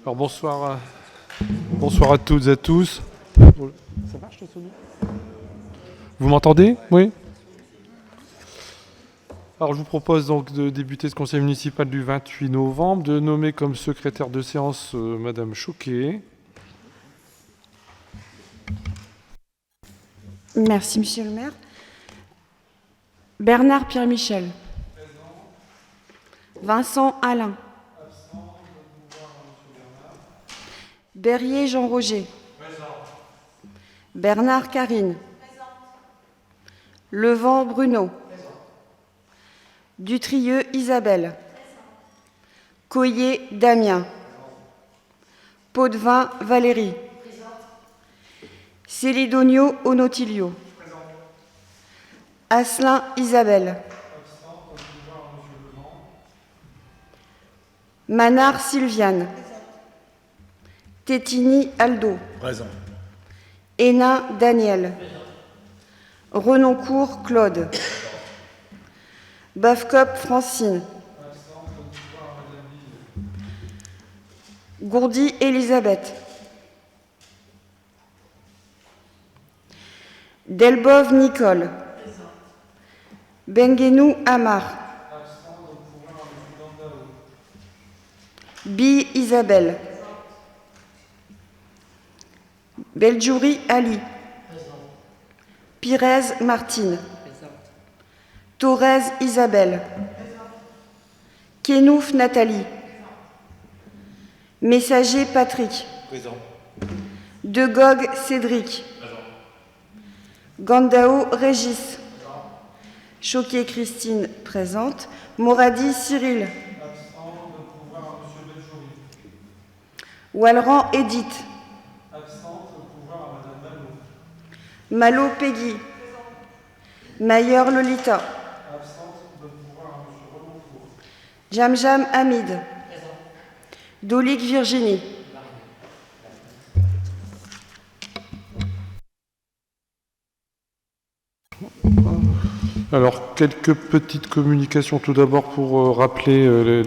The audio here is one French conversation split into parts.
Alors bonsoir à toutes et à tous. Ça marche, vous m'entendez? Oui. Alors je vous propose donc de débuter ce conseil municipal du 28 novembre, de nommer comme secrétaire de séance Madame Choquet. Merci, Monsieur le maire. Bernard Pierre-Michel. Vincent Alain. Berrier Jean-Roger. Bernard Carine. Levent Bruno. Dutrieux Isabelle. Coyer Damien. Potvin Valérie. Célidonio Onotilio. Asselin Isabelle. Manard Sylviane. Tétini Aldo. Présent. Hénin Daniel. Renoncourt Claude. Bafcop Francine. Gourdy Elisabeth. Delbove Nicole. Benguenou Amar. Bi Isabelle. Beljouri Ali. Pires Martine. Thorez Isabelle. Kenouf Nathalie. Messager Patrick. Présent. Degog Cédric. Gandao Régis. Choquet Christine présente. Moradi Cyril. Walleran Edith. Malo Peggy. Mayer Lolita. Jamjam Hamid. Dolik Virginie. Alors, quelques petites communications tout d'abord pour rappeler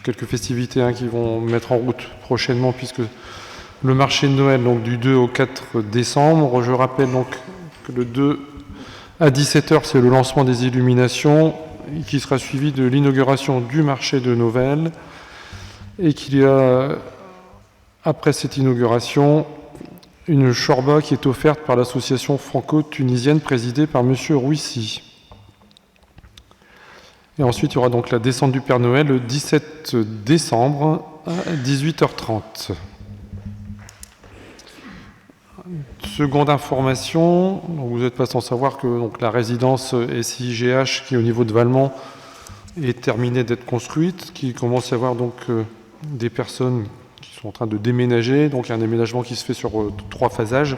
quelques festivités qui vont mettre en route prochainement, puisque le marché de Noël, donc du 2 au 4 décembre. Je rappelle donc que le 2 à 17h, c'est le lancement des illuminations, qui sera suivi de l'inauguration du marché de Noël, et qu'il y a, après cette inauguration, une chorba qui est offerte par l'association franco-tunisienne présidée par M. Rouissi. Et ensuite, il y aura donc la descente du Père Noël le 17 décembre à 18h30. Seconde information, donc vous n'êtes pas sans savoir que donc, la résidence SIGH qui est au niveau de Valmont est terminée d'être construite, qu'il commence à y avoir donc des personnes qui sont en train de déménager, donc il y a un déménagement qui se fait sur 3 phasages.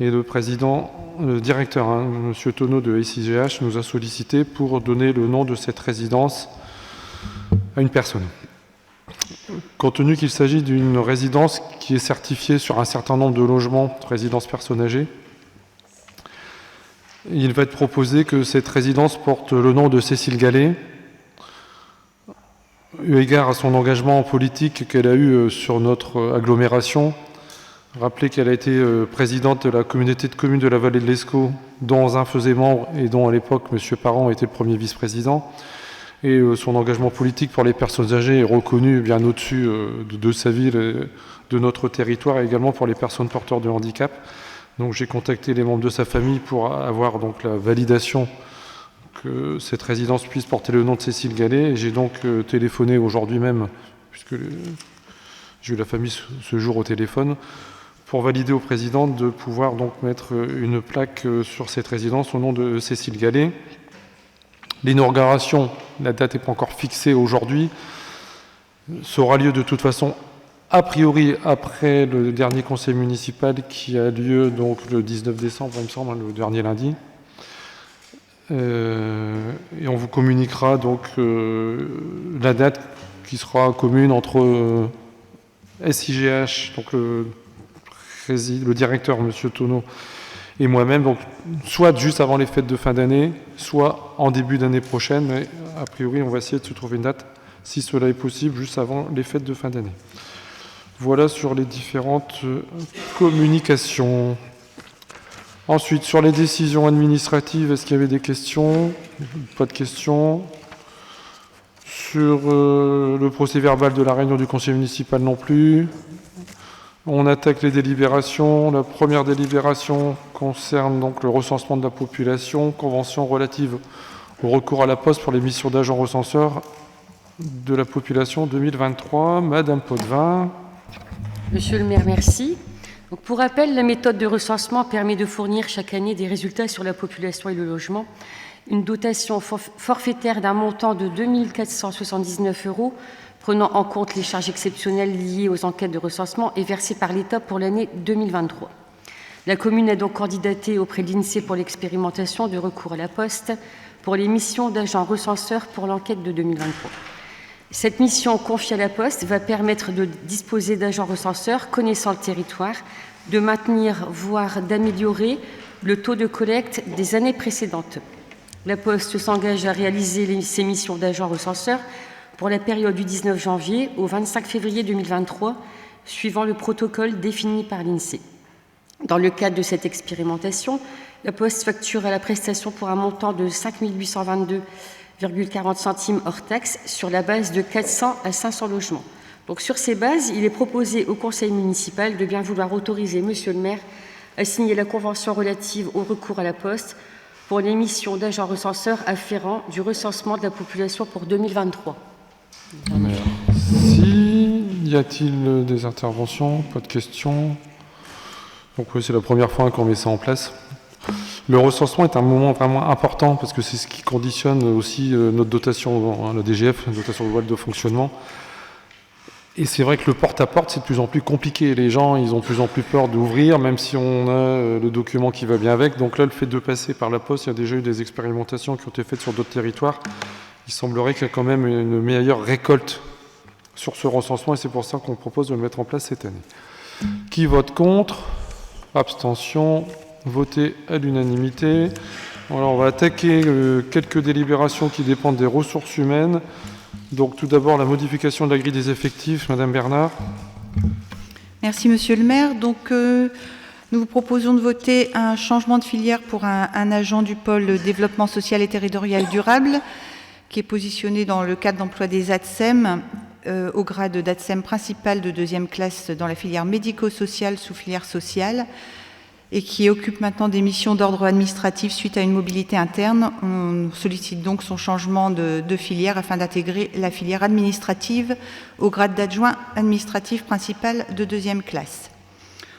Et le directeur, M. Tonneau de SIGH, nous a sollicité pour donner le nom de cette résidence à une personne. Compte tenu qu'il s'agit d'une résidence qui est certifiée sur un certain nombre de logements, résidence personnes âgées, il va être proposé que cette résidence porte le nom de Cécile Gallet, eu égard à son engagement politique qu'elle a eu sur notre agglomération. Rappelez qu'elle a été présidente de la communauté de communes de la vallée de l'Escaut, dont un faisait membre et dont à l'époque M. Parent était le premier vice-président. Et son engagement politique pour les personnes âgées est reconnu bien au-dessus de sa ville, de notre territoire, et également pour les personnes porteurs de handicap. Donc j'ai contacté les membres de sa famille pour avoir donc la validation que cette résidence puisse porter le nom de Cécile Gallet. Et j'ai donc téléphoné aujourd'hui même, puisque j'ai eu la famille ce jour au téléphone, pour valider au président de pouvoir donc mettre une plaque sur cette résidence au nom de Cécile Gallet. L'inauguration, la date n'est pas encore fixée aujourd'hui, ça aura lieu de toute façon a priori après le dernier conseil municipal qui a lieu donc le 19 décembre, il me semble, le dernier lundi. Et on vous communiquera donc la date qui sera commune entre SIGH, donc le directeur, M. Tonneau, et moi-même, donc soit juste avant les fêtes de fin d'année, soit en début d'année prochaine, mais a priori on va essayer de se trouver une date. si cela est possible, juste avant les fêtes de fin d'année. Voilà sur les différentes communications. Ensuite, sur les décisions administratives, est-ce qu'il y avait des questions? Pas de questions. Sur le procès-verbal de la réunion du conseil municipal non plus. On attaque les délibérations. La première délibération concerne donc le recensement de la population, convention relative au recours à la poste pour les missions d'agents recenseurs de la population 2023. Madame Potvin. Monsieur le maire, merci. Donc, pour rappel, la méthode de recensement permet de fournir chaque année des résultats sur la population et le logement. Une dotation forfaitaire d'un montant de 2 479 €, prenant en compte les charges exceptionnelles liées aux enquêtes de recensement, est versée par l'État pour l'année 2023. La commune a donc candidaté auprès de l'INSEE pour l'expérimentation de recours à la poste pour les missions d'agents recenseurs pour l'enquête de 2023. Cette mission confiée à la Poste va permettre de disposer d'agents recenseurs connaissant le territoire, de maintenir, voire d'améliorer le taux de collecte des années précédentes. La Poste s'engage à réaliser ces missions d'agents recenseurs pour la période du 19 janvier au 25 février 2023, suivant le protocole défini par l'INSEE. Dans le cadre de cette expérimentation, la Poste facture à la prestation pour un montant de 5 822,40 centimes hors taxe sur la base de 400 à 500 logements. Donc sur ces bases, il est proposé au conseil municipal de bien vouloir autoriser monsieur le maire à signer la convention relative au recours à la poste pour l'émission d'agents recenseurs afférents du recensement de la population pour 2023. Merci. Y a-t-il des interventions? Pas de questions? Donc oui, c'est la première fois qu'on met ça en place. Le recensement est un moment vraiment important parce que c'est ce qui conditionne aussi notre dotation, la DGF, la dotation globale de fonctionnement. Et c'est vrai que le porte-à-porte, c'est de plus en plus compliqué. Les gens, ils ont de plus en plus peur d'ouvrir, même si on a le document qui va bien avec. Donc là, le fait de passer par la poste, il y a déjà eu des expérimentations qui ont été faites sur d'autres territoires. Il semblerait qu'il y a quand même une meilleure récolte sur ce recensement et c'est pour ça qu'on propose de le mettre en place cette année. Qui vote contre? Abstention? Voté à l'unanimité. Alors, on va attaquer quelques délibérations qui dépendent des ressources humaines. Donc, tout d'abord, la modification de la grille des effectifs. Madame Bernard. Merci, monsieur le maire. Donc, nous vous proposons de voter un changement de filière pour un agent du pôle développement social et territorial durable qui est positionné dans le cadre d'emploi des ATSEM au grade d'ATSEM principal de 2e classe dans la filière médico-sociale sous filière sociale et qui occupe maintenant des missions d'ordre administratif suite à une mobilité interne. On sollicite donc son changement de filière afin d'intégrer la filière administrative au grade d'adjoint administratif principal de 2e classe.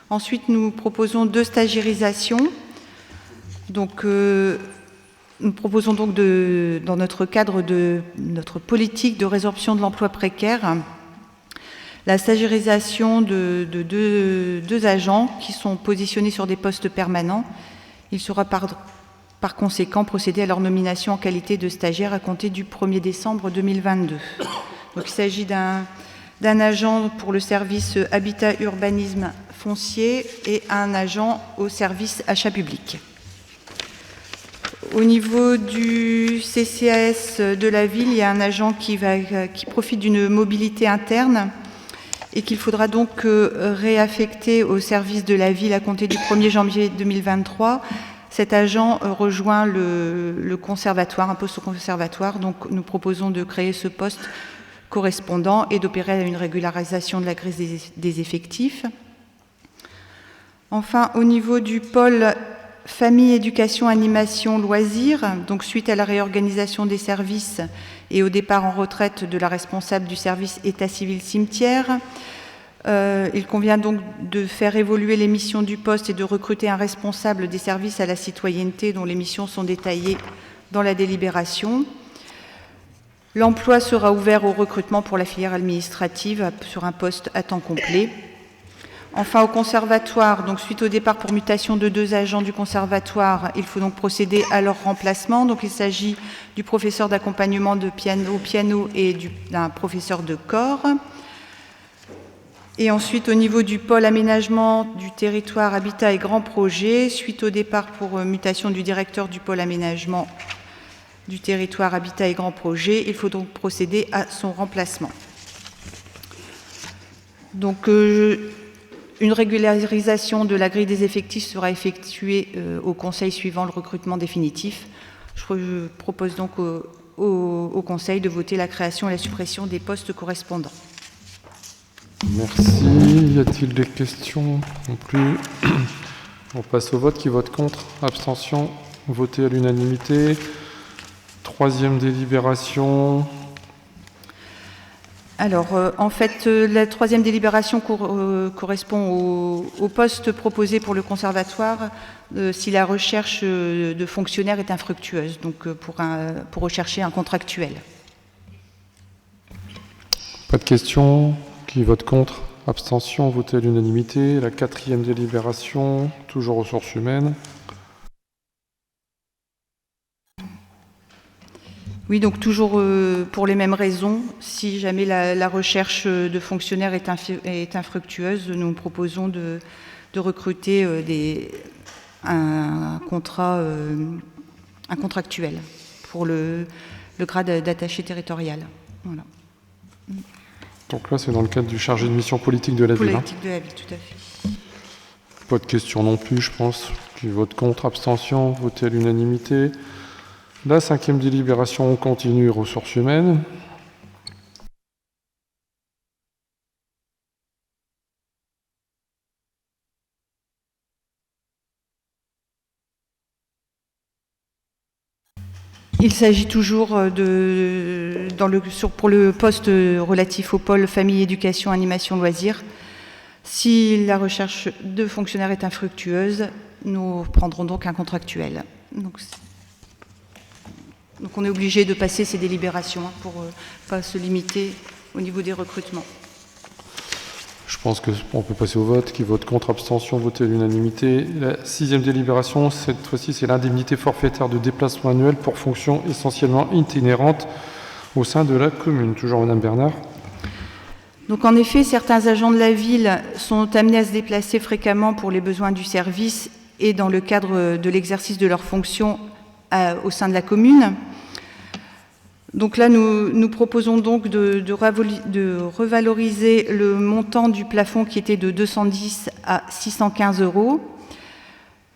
Ensuite, nous proposons 2 stagiairisations. Donc, nous proposons donc dans notre cadre de notre politique de résorption de l'emploi précaire, la stagiairisation de 2 agents qui sont positionnés sur des postes permanents. Il sera par conséquent procédé à leur nomination en qualité de stagiaire à compter du 1er décembre 2022. Donc, il s'agit d'un agent pour le service habitat, urbanisme, foncier et un agent au service achat public. Au niveau du CCAS de la ville, il y a un agent qui profite d'une mobilité interne et qu'il faudra donc réaffecter au service de la ville à compter du 1er janvier 2023. Cet agent rejoint le conservatoire, un poste au conservatoire. Donc nous proposons de créer ce poste correspondant et d'opérer une régularisation de la grille des effectifs. Enfin, au niveau du pôle famille, éducation, animation, loisirs, donc suite à la réorganisation des services et au départ en retraite de la responsable du service état civil cimetière, il convient donc de faire évoluer les missions du poste et de recruter un responsable des services à la citoyenneté dont les missions sont détaillées dans la délibération. L'emploi sera ouvert au recrutement pour la filière administrative sur un poste à temps complet. Enfin, au conservatoire, donc suite au départ pour mutation de 2 agents du conservatoire, il faut donc procéder à leur remplacement. Donc il s'agit du professeur d'accompagnement de piano et d'un professeur de corps. Et ensuite, au niveau du pôle aménagement du territoire, habitat et grands projets, suite au départ pour mutation du directeur du pôle aménagement du territoire Habitat et Grands Projets. Il faut donc procéder à son remplacement. Donc, une régularisation de la grille des effectifs sera effectuée au Conseil suivant le recrutement définitif. Je propose donc au Conseil de voter la création et la suppression des postes correspondants. Merci. Y a-t-il des questions? Non plus. On passe au vote. Qui vote contre? Abstention? Voté à l'unanimité. Troisième délibération. Alors, en fait, la troisième délibération correspond au poste proposé pour le conservatoire si la recherche de fonctionnaires est infructueuse, donc pour rechercher un contractuel. Pas de questions. Qui vote contre? Abstention? Voté à l'unanimité. La quatrième délibération, toujours ressources humaines. Oui, donc toujours pour les mêmes raisons. Si jamais la recherche de fonctionnaires est infructueuse, nous proposons de recruter un contractuel pour le grade d'attaché territorial. Voilà. Donc là, c'est dans le cadre du chargé de mission politique de la ville. Politique de la ville, tout à fait. Pas de questions non plus, je pense. Qui vote contre? Abstention? Voté à l'unanimité. La cinquième délibération continue, ressources humaines. Il s'agit toujours pour le poste relatif au pôle famille, éducation, animation, loisirs. Si la recherche de fonctionnaires est infructueuse, nous prendrons donc un contractuel. Donc on est obligé de passer ces délibérations pour ne pas se limiter au niveau des recrutements. Je pense qu'on peut passer au vote. Qui vote contre? Abstention? Voté à l'unanimité. La sixième délibération, cette fois-ci, c'est l'indemnité forfaitaire de déplacement annuel pour fonction essentiellement itinérante au sein de la commune. Toujours Madame Bernard. Donc en effet, certains agents de la ville sont amenés à se déplacer fréquemment pour les besoins du service et dans le cadre de l'exercice de leurs fonctions au sein de la commune. Donc là, nous proposons donc de revaloriser le montant du plafond qui était de 210 à 615 €.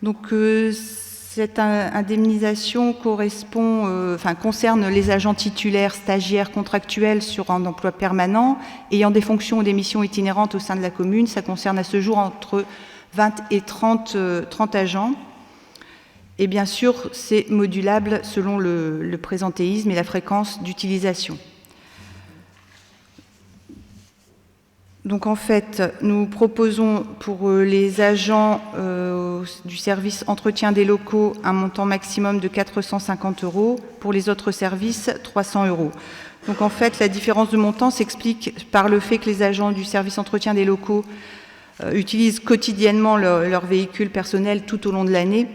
Donc cette indemnisation concerne les agents titulaires, stagiaires, contractuels sur un emploi permanent, ayant des fonctions ou des missions itinérantes au sein de la commune. Ça concerne à ce jour entre 20 et 30 agents. Et bien sûr, c'est modulable selon le présentéisme et la fréquence d'utilisation. Donc en fait, nous proposons pour les agents du service entretien des locaux un montant maximum de 450 €, pour les autres services 300 €. Donc en fait, la différence de montant s'explique par le fait que les agents du service entretien des locaux utilisent quotidiennement leur véhicule personnel tout au long de l'année,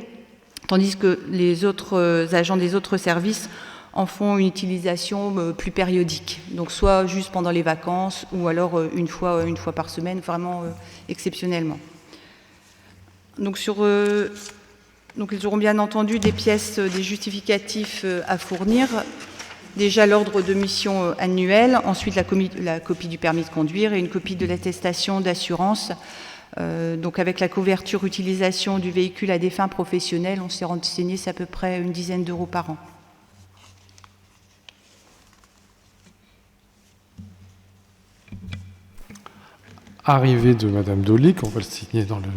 tandis que les autres agents des autres services en font une utilisation plus périodique. Donc soit juste pendant les vacances ou alors une fois par semaine, vraiment exceptionnellement. Donc ils auront bien entendu des pièces, des justificatifs à fournir. Déjà l'ordre de mission annuel, ensuite la copie du permis de conduire et une copie de l'attestation d'assurance. Donc avec la couverture utilisation du véhicule à des fins professionnelles, on s'est renseigné, c'est à peu près une dizaine d'euros par an. Arrivée de Madame Dolic, on va le signer dans le...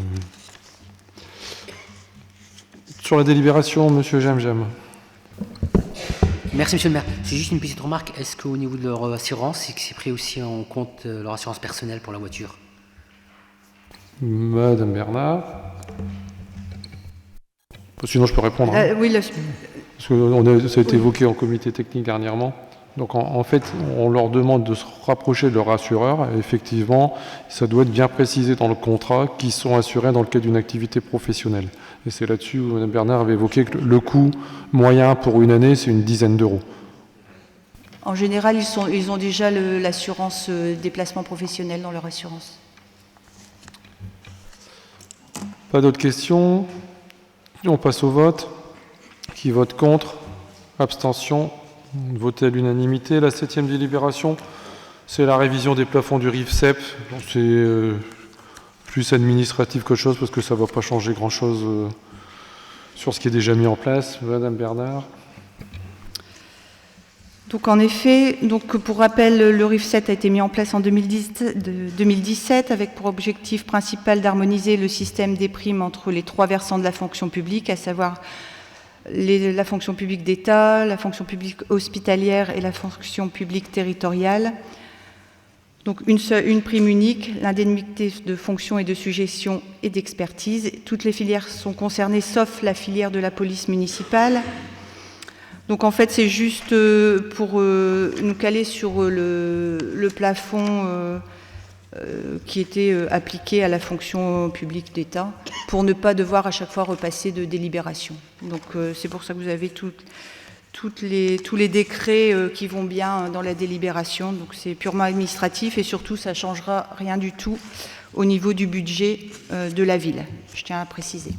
Sur la délibération, Monsieur Jamjam. Merci Monsieur le maire. C'est juste une petite remarque. Est-ce qu'au niveau de leur assurance, c'est pris aussi en compte leur assurance personnelle pour la voiture? Madame Bernard. Sinon, je peux répondre. Oui, Parce que ça a été évoqué en comité technique dernièrement. Donc, en fait, on leur demande de se rapprocher de leur assureur. Et effectivement, ça doit être bien précisé dans le contrat qu'ils sont assurés dans le cadre d'une activité professionnelle. Et c'est là-dessus où Mme Bernard avait évoqué que le coût moyen pour une année, c'est une dizaine d'euros. En général, ils ont déjà l'assurance déplacement professionnel dans leur assurance. Pas d'autres questions? On passe au vote. Qui vote contre? Abstention. Voté à l'unanimité. La 7e délibération, c'est la révision des plafonds du RIFSEP. C'est plus administratif qu'autre chose parce que ça ne va pas changer grand-chose sur ce qui est déjà mis en place. Madame Bernard. Donc en effet, pour rappel, le RIFSEP a été mis en place en 2017 avec pour objectif principal d'harmoniser le système des primes entre les 3 versants de la fonction publique, à savoir la fonction publique d'État, la fonction publique hospitalière et la fonction publique territoriale. Donc une prime unique, l'indemnité de fonction et de suggestion et d'expertise. Toutes les filières sont concernées sauf la filière de la police municipale. Donc en fait, c'est juste pour nous caler sur le plafond qui était appliqué à la fonction publique d'État, pour ne pas devoir à chaque fois repasser de délibération. Donc c'est pour ça que vous avez tous les décrets qui vont bien dans la délibération. Donc c'est purement administratif et surtout, ça ne changera rien du tout au niveau du budget de la ville. Je tiens à préciser.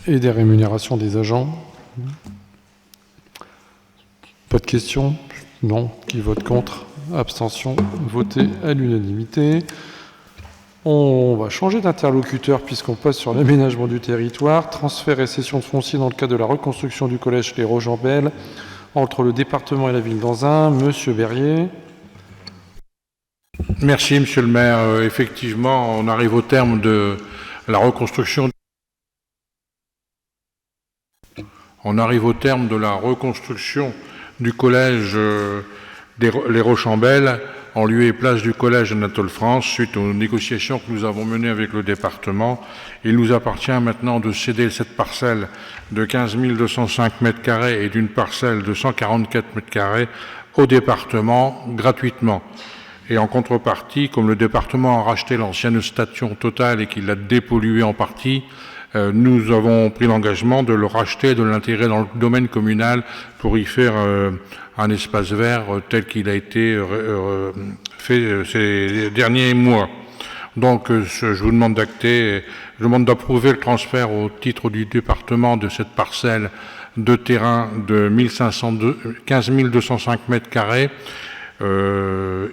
Et des rémunérations des agents. Pas de questions? Non. Qui vote contre? Abstention. Voté à l'unanimité. On va changer d'interlocuteur puisqu'on passe sur l'aménagement du territoire. Transfert et cession de foncier dans le cadre de la reconstruction du collège Les Rochambelles entre le département et la ville d'Anzin. Monsieur Berrier. Merci, monsieur le maire. Effectivement, on arrive au terme de la reconstruction. Du collège Les Rochambelles en lieu et place du collège Anatole France suite aux négociations que nous avons menées avec le département. Il nous appartient maintenant de céder cette parcelle de 15 205 m² et d'une parcelle de 144 m² au département gratuitement. Et en contrepartie, comme le département a racheté l'ancienne station Total et qu'il l'a dépolluée en partie, nous avons pris l'engagement de le racheter et de l'intégrer dans le domaine communal pour y faire un espace vert tel qu'il a été fait ces derniers mois. Donc je vous demande d'acter, je demande d'approuver le transfert au titre du département de cette parcelle de terrain de 15 205 m²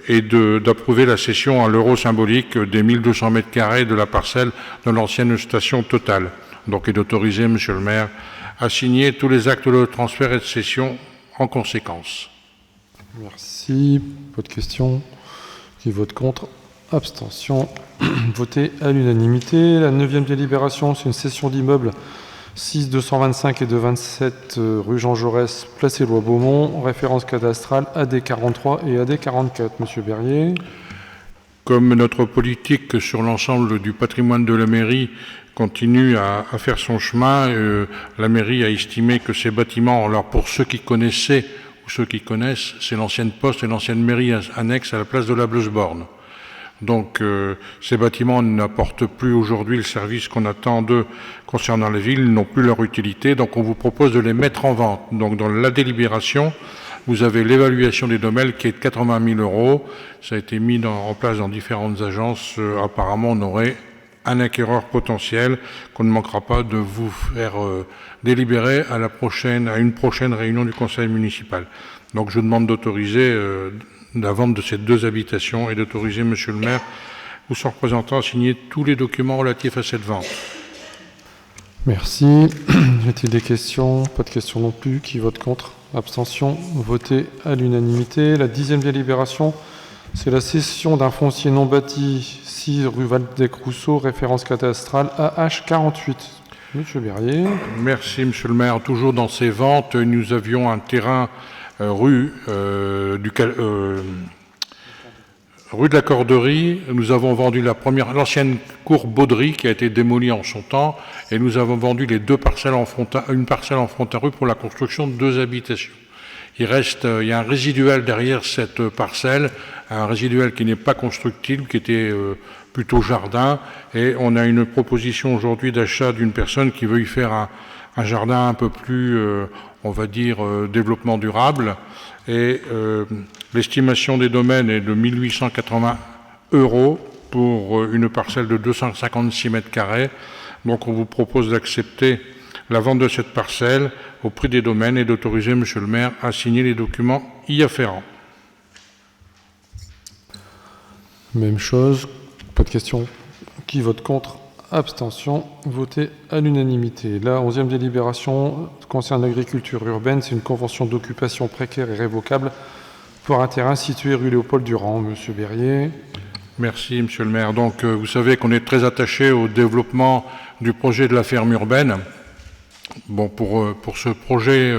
et d'approuver la cession à l'euro symbolique des 1200 m² de la parcelle de l'ancienne station Total. Donc, et d'autoriser, monsieur le maire, à signer tous les actes de transfert et de cession en conséquence. Merci. Pas de questions. Qui vote contre? Abstention. Voté à l'unanimité. La 9e délibération, c'est une cession d'immeubles 6 225 et 227 rue Jean Jaurès, place Éloi Beaumont, référence cadastrale AD 43 et AD 44. Monsieur Berrier. Comme notre politique sur l'ensemble du patrimoine de la mairie continue à faire son chemin, la mairie a estimé que ces bâtiments, alors pour ceux qui connaissaient ou ceux qui connaissent, c'est l'ancienne poste et l'ancienne mairie annexe à la place de la Bleuze-Borne. Donc ces bâtiments n'apportent plus aujourd'hui le service qu'on attend d'eux concernant la ville, ils n'ont plus leur utilité, donc on vous propose de les mettre en vente. Donc dans la délibération, vous avez l'évaluation des domaines qui est de 80 000 €. Ça a été mis en place dans différentes agences. Apparemment, on aurait un acquéreur potentiel qu'on ne manquera pas de vous faire délibérer à une prochaine réunion du conseil municipal. Donc je demande d'autoriser la vente de ces 2 habitations et d'autoriser monsieur le maire ou son représentant à signer tous les documents relatifs à cette vente. Merci. Y a-t-il des questions? Pas de questions non plus. Qui vote contre? Abstention. Voté à l'unanimité. La 10e délibération, c'est la cession d'un foncier non bâti 6 rue Valdec-Rousseau, référence cadastrale AH48. Monsieur Berrier. Merci monsieur le maire. Toujours dans ces ventes, nous avions un terrain rue de la Corderie. Nous avons vendu l'ancienne cour Baudry qui a été démolie en son temps et nous avons vendu les 2 parcelles une parcelle en front à rue pour la construction de 2 habitations. Il y a un résiduel derrière cette parcelle, un résiduel qui n'est pas constructible, qui était plutôt jardin, et on a une proposition aujourd'hui d'achat d'une personne qui veut y faire un jardin un peu plus, on va dire, développement durable, et l'estimation des domaines est de 1 880 € pour une parcelle de 256 m². Donc on vous propose d'accepter la vente de cette parcelle au prix des domaines et d'autoriser Monsieur le maire à signer les documents y afférents. Même chose, pas de questions. Qui vote contre? Abstention, voté à l'unanimité. La 11e délibération concerne l'agriculture urbaine. C'est une convention d'occupation précaire et révocable pour un terrain situé rue Léopold-Durand. Monsieur Berrier. Merci, Monsieur le maire. Donc, vous savez qu'on est très attaché au développement du projet de la ferme urbaine. Bon, pour ce projet,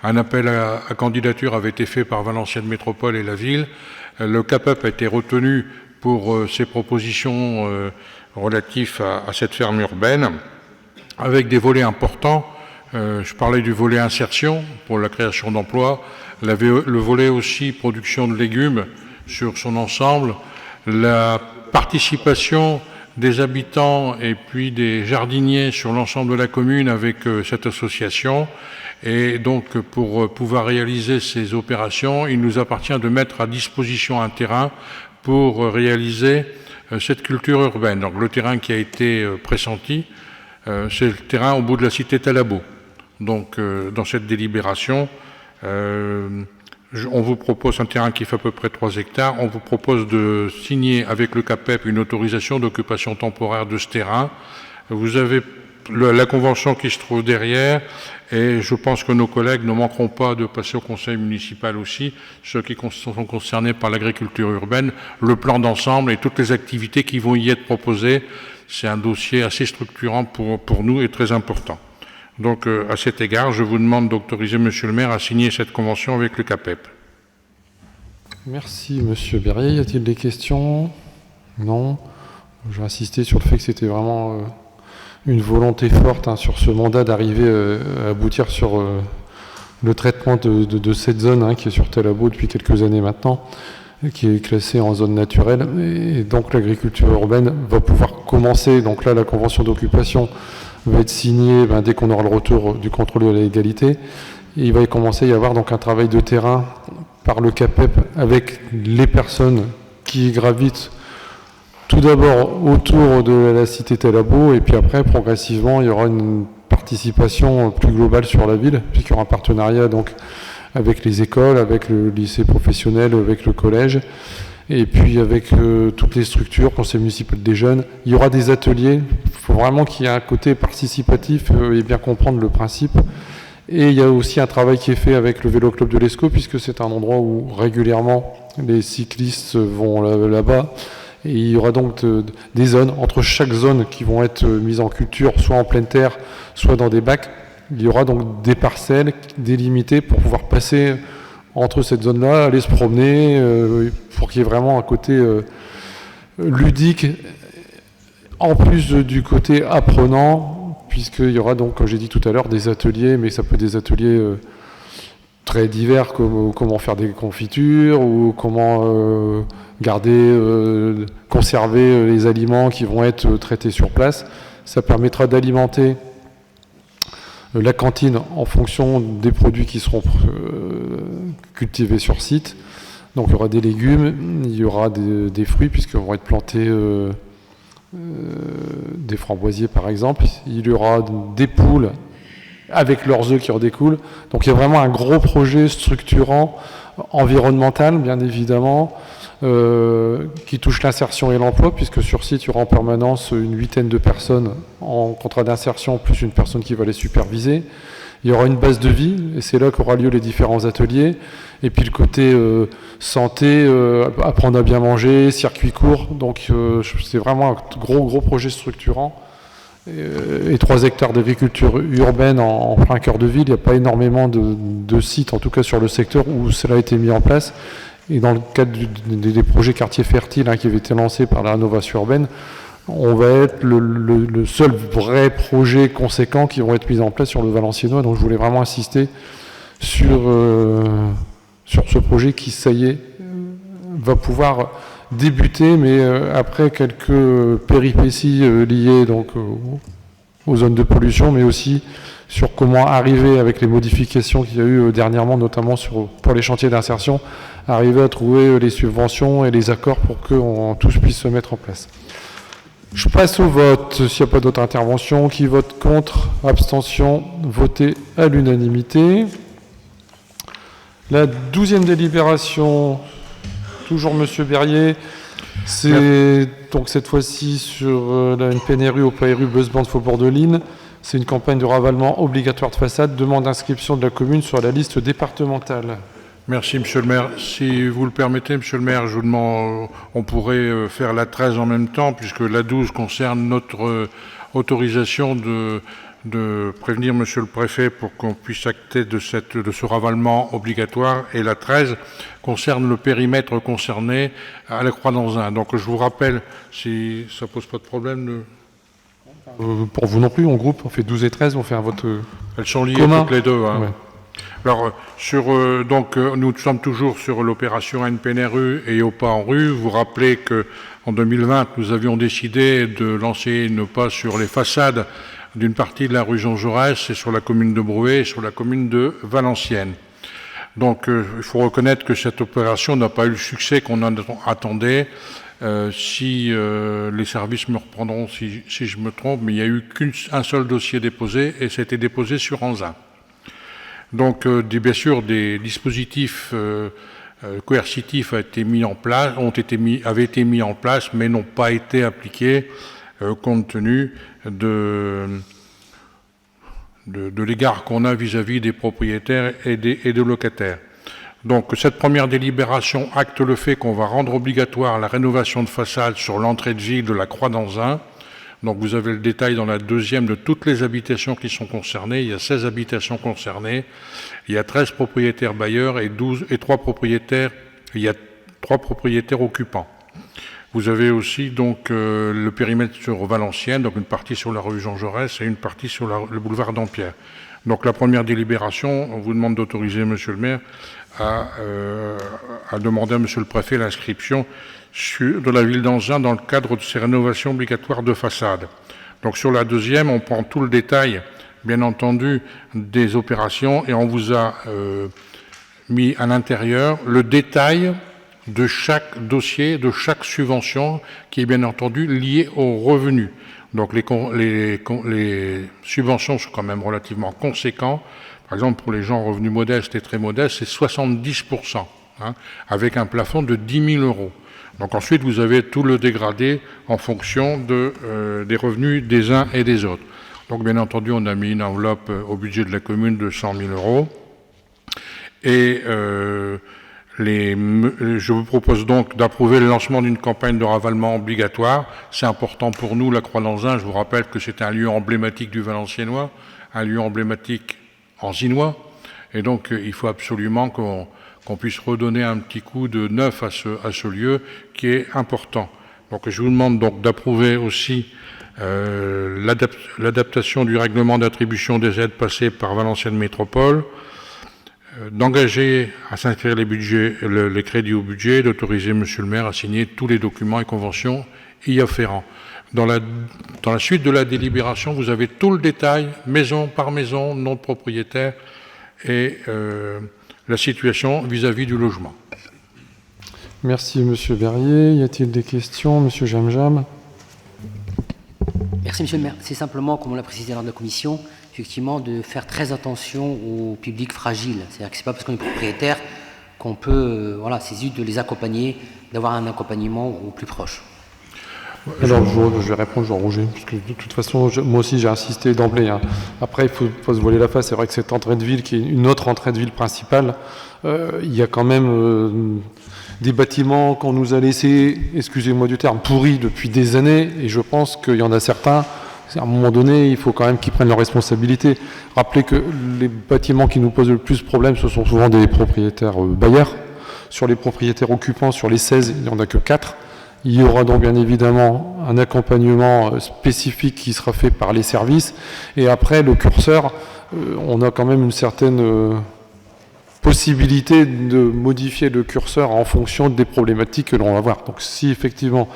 un appel à candidature avait été fait par Valenciennes Métropole et la ville. Le CAPEP a été retenu pour ses propositions relatives à cette ferme urbaine, avec des volets importants. Je parlais du volet insertion pour la création d'emplois, le volet aussi production de légumes sur son ensemble, la participation des habitants et puis des jardiniers sur l'ensemble de la commune avec cette association. Et donc, pour pouvoir réaliser ces opérations, il nous appartient de mettre à disposition un terrain pour réaliser cette culture urbaine. Donc, le terrain qui a été pressenti, c'est le terrain au bout de la cité Talabot. Donc, dans cette délibération, on vous propose un terrain qui fait à peu près 3 hectares. On vous propose de signer avec le CAPEP une autorisation d'occupation temporaire de ce terrain. Vous avez la convention qui se trouve derrière et je pense que nos collègues ne manqueront pas de passer au conseil municipal aussi, ceux qui sont concernés par l'agriculture urbaine, le plan d'ensemble et toutes les activités qui vont y être proposées. C'est un dossier assez structurant pour nous et très important. Donc, à cet égard, je vous demande d'autoriser Monsieur le maire à signer cette convention avec le CAPEP. Merci, Monsieur Berrier. Y a-t-il des questions? Non. Je vais insister sur le fait que c'était vraiment une volonté forte sur ce mandat d'arriver à aboutir sur le traitement de cette zone qui est sur Talabot depuis quelques années maintenant, qui est classée en zone naturelle. Et donc, l'agriculture urbaine va pouvoir commencer. Donc là, la convention d'occupation va être signé dès qu'on aura le retour du contrôle de la légalité. Et il va commencer à y avoir donc un travail de terrain par le CAPEP avec les personnes qui gravitent tout d'abord autour de la cité Talabot et puis après progressivement il y aura une participation plus globale sur la ville puisqu'il y aura un partenariat donc avec les écoles, avec le lycée professionnel, avec le collège et puis avec toutes les structures, conseil municipal des jeunes. Il y aura des ateliers, il faut vraiment qu'il y ait un côté participatif et bien comprendre le principe. Et il y a aussi un travail qui est fait avec le Vélo Club de l'Escaut, puisque c'est un endroit où régulièrement les cyclistes vont là-bas. Et il y aura donc des zones, entre chaque zone qui vont être mises en culture, soit en pleine terre, soit dans des bacs. Il y aura donc des parcelles délimitées pour pouvoir passer entre cette zone-là, aller se promener, pour qu'il y ait vraiment un côté ludique, en plus du côté apprenant, puisqu'il y aura donc, comme j'ai dit tout à l'heure, des ateliers, mais ça peut être des ateliers très divers, comme comment faire des confitures, ou comment garder, conserver les aliments qui vont être traités sur place. Ça permettra d'alimenter la cantine en fonction des produits qui seront cultivés sur site. Donc il y aura des légumes, il y aura des fruits puisqu'ils vont être plantés des framboisiers par exemple. Il y aura des poules avec leurs œufs qui en découlent. Donc il y a vraiment un gros projet structurant, environnemental bien évidemment, qui touche l'insertion et l'emploi, puisque sur site, il y aura en permanence une 8aine de personnes en contrat d'insertion, plus une personne qui va les superviser. Il y aura une base de vie, et c'est là qu'aura lieu les différents ateliers. Et puis le côté santé, apprendre à bien manger, circuit court. Donc c'est vraiment un gros projet structurant. Et 3 hectares d'agriculture urbaine en plein cœur de ville. Il n'y a pas énormément de sites, en tout cas sur le secteur, où cela a été mis en place. Et dans le cadre des projets quartiers fertiles qui avaient été lancés par la rénovation urbaine, on va être le seul vrai projet conséquent qui vont être mis en place sur le Valenciennois. Donc je voulais vraiment insister sur ce projet qui, ça y est, va pouvoir débuter, mais après quelques péripéties liées donc, aux zones de pollution, mais aussi sur comment arriver, avec les modifications qu'il y a eu dernièrement, notamment pour les chantiers d'insertion, arriver à trouver les subventions et les accords pour que tous puissent se mettre en place. Je passe au vote. S'il n'y a pas d'autres interventions, qui vote contre, abstention, voté à l'unanimité. La 12e délibération, toujours Monsieur Berrier, c'est donc cette fois-ci sur la NPNRU au PARU Beusebande Faubourg de Lille. C'est une campagne de ravalement obligatoire de façade, demande d'inscription de la commune sur la liste départementale. Merci, Monsieur le maire. Si vous le permettez, Monsieur le maire, je vous demande, on pourrait faire la 13 en même temps, puisque la 12 concerne notre autorisation de prévenir Monsieur le préfet pour qu'on puisse acter de ce ravalement obligatoire, et la 13 concerne le périmètre concerné à la Croix-d'Anzin. Donc je vous rappelle, si ça pose pas de problème... Pour vous non plus, en groupe, on fait 12 et 13, on fait un vote Elles sont liées commun. toutes les deux. Hein. Ouais. Alors, nous sommes toujours sur l'opération NPNRU et OPA en rue. Vous rappelez qu'en 2020, nous avions décidé de lancer une OPA sur les façades d'une partie de la rue Jean Jaurès et sur la commune de Brouet et sur la commune de Valenciennes. Donc, il faut reconnaître que cette opération n'a pas eu le succès qu'on en attendait. Si les services me reprendront si je me trompe, mais il n'y a eu qu'un seul dossier déposé, et c'était déposé sur Anzin. Donc, bien sûr, des dispositifs coercitifs avaient été mis en place, mais n'ont pas été appliqués compte tenu de l'égard qu'on a vis-à-vis des propriétaires et des locataires. Donc, cette première délibération acte le fait qu'on va rendre obligatoire la rénovation de façade sur l'entrée de ville de la Croix-d'Anzin. Donc, vous avez le détail dans la 2e de toutes les habitations qui sont concernées. Il y a 16 habitations concernées. Il y a 13 propriétaires bailleurs et 3 propriétaires. Il y a 3 propriétaires occupants. Vous avez aussi donc le périmètre sur Valenciennes, donc une partie sur la rue Jean Jaurès et une partie sur le boulevard Dampierre. Donc, la première délibération, on vous demande d'autoriser, Monsieur le maire, à demander à Monsieur le préfet l'inscription de la ville d'Anzin dans le cadre de ces rénovations obligatoires de façade. Donc sur la 2e, on prend tout le détail, bien entendu, des opérations, et on vous a mis à l'intérieur le détail de chaque dossier, de chaque subvention, qui est bien entendu lié aux revenus. Donc les subventions sont quand même relativement conséquentes. Par exemple, pour les gens en revenus modestes et très modestes, c'est 70%, hein, avec un plafond de 10 000 €. Donc ensuite, vous avez tout le dégradé en fonction des revenus des uns et des autres. Donc bien entendu, on a mis une enveloppe au budget de la commune de 100 000 €. Et je vous propose donc d'approuver le lancement d'une campagne de ravalement obligatoire. C'est important pour nous, la Croix-d'Anzin. Je vous rappelle que c'est un lieu emblématique du Valenciennois, un lieu emblématique en Zinois, et donc il faut absolument qu'on puisse redonner un petit coup de neuf à ce lieu qui est important. Donc je vous demande donc d'approuver aussi l'adaptation du règlement d'attribution des aides passées par Valenciennes Métropole, d'engager à s'inscrire les crédits au budget, d'autoriser Monsieur le maire à signer tous les documents et conventions y afférents. Dans la suite de la délibération, vous avez tout le détail, maison par maison, nom de propriétaire et la situation vis-à-vis du logement. Merci Monsieur Berrier. Y a-t-il des questions, Monsieur Jamjam? Merci, Monsieur le maire. C'est simplement, comme on l'a précisé lors de la commission, effectivement, de faire très attention au public fragile. C'est-à-dire que ce n'est pas parce qu'on est propriétaire qu'on peut, c'est juste de les accompagner, d'avoir un accompagnement au plus proche. Alors, je vais répondre, Jean Rouget, parce que de toute façon, moi aussi, j'ai insisté d'emblée. Hein. Après, il faut pas se voiler la face. C'est vrai que cette entrée de ville, qui est une autre entrée de ville principale, il y a quand même des bâtiments qu'on nous a laissés, excusez-moi du terme, pourris depuis des années. Et je pense qu'il y en a certains, à un moment donné, il faut quand même qu'ils prennent leurs responsabilités. Rappelez que les bâtiments qui nous posent le plus de problèmes, ce sont souvent des propriétaires bailleurs. Sur les propriétaires occupants, sur les 16, il n'y en a que 4. Il y aura donc bien évidemment un accompagnement spécifique qui sera fait par les services. Et après, le curseur, on a quand même une certaine possibilité de modifier le curseur en fonction des problématiques que l'on va voir. Donc si effectivement,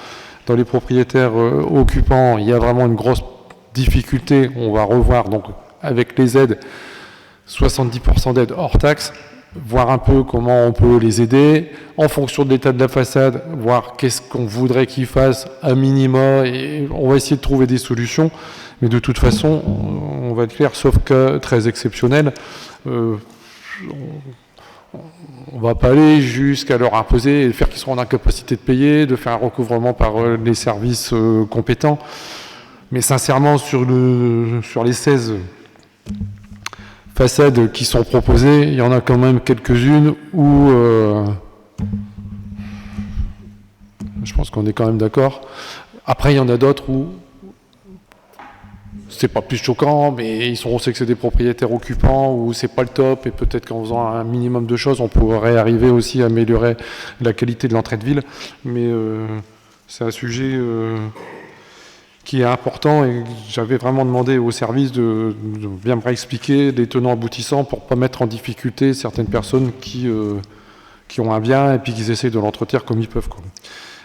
dans les propriétaires occupants, il y a vraiment une grosse difficulté, on va revoir donc avec les aides, 70% d'aides hors taxe. voir un peu comment on peut les aider, en fonction de l'état de la façade, voir qu'est-ce qu'on voudrait qu'ils fassent à minima, et on va essayer de trouver des solutions, mais de toute façon, on va être clair, sauf cas très exceptionnel, on va pas aller jusqu'à leur imposer et faire qu'ils seront en incapacité de payer, de faire un recouvrement par les services compétents, mais sincèrement, sur les 16 façades qui sont proposées, il y en a quand même quelques-unes où je pense qu'on est quand même d'accord. Après, il y en a d'autres où c'est pas plus choquant, mais on sait que c'est des propriétaires occupants, où c'est pas le top, et peut-être qu'en faisant un minimum de choses, on pourrait arriver aussi à améliorer la qualité de l'entrée de ville. Mais c'est un sujet qui est important, et j'avais vraiment demandé au service de bien me réexpliquer les tenants aboutissants pour pas mettre en difficulté certaines personnes qui ont un bien et puis qui essayent de l'entretenir comme ils peuvent, quoi.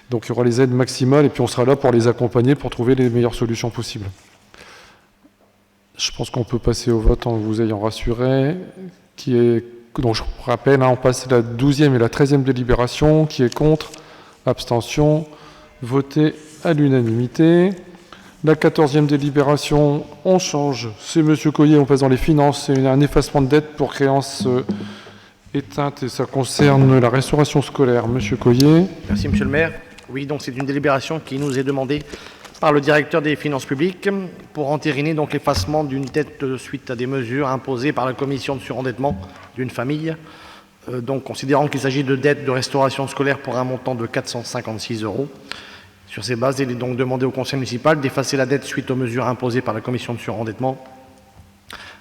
Donc il y aura les aides maximales et puis on sera là pour les accompagner pour trouver les meilleures solutions possibles. Je pense qu'on peut passer au vote en vous ayant rassuré, donc je rappelle, on passe la 12e et la 13e délibération, qui est contre, abstention, voté à l'unanimité. La 14e délibération, on change. C'est M. Coyer, on passe dans les finances. C'est un effacement de dette pour créance éteinte et ça concerne la restauration scolaire. M. Coyer. Merci, Monsieur le maire. Oui, donc c'est une délibération qui nous est demandée par le directeur des finances publiques pour entériner donc l'effacement d'une dette suite à des mesures imposées par la commission de surendettement d'une famille. Donc, considérant qu'il s'agit de dettes de restauration scolaire pour un montant de 456 €. Sur ces bases, il est donc demandé au conseil municipal d'effacer la dette suite aux mesures imposées par la commission de surendettement,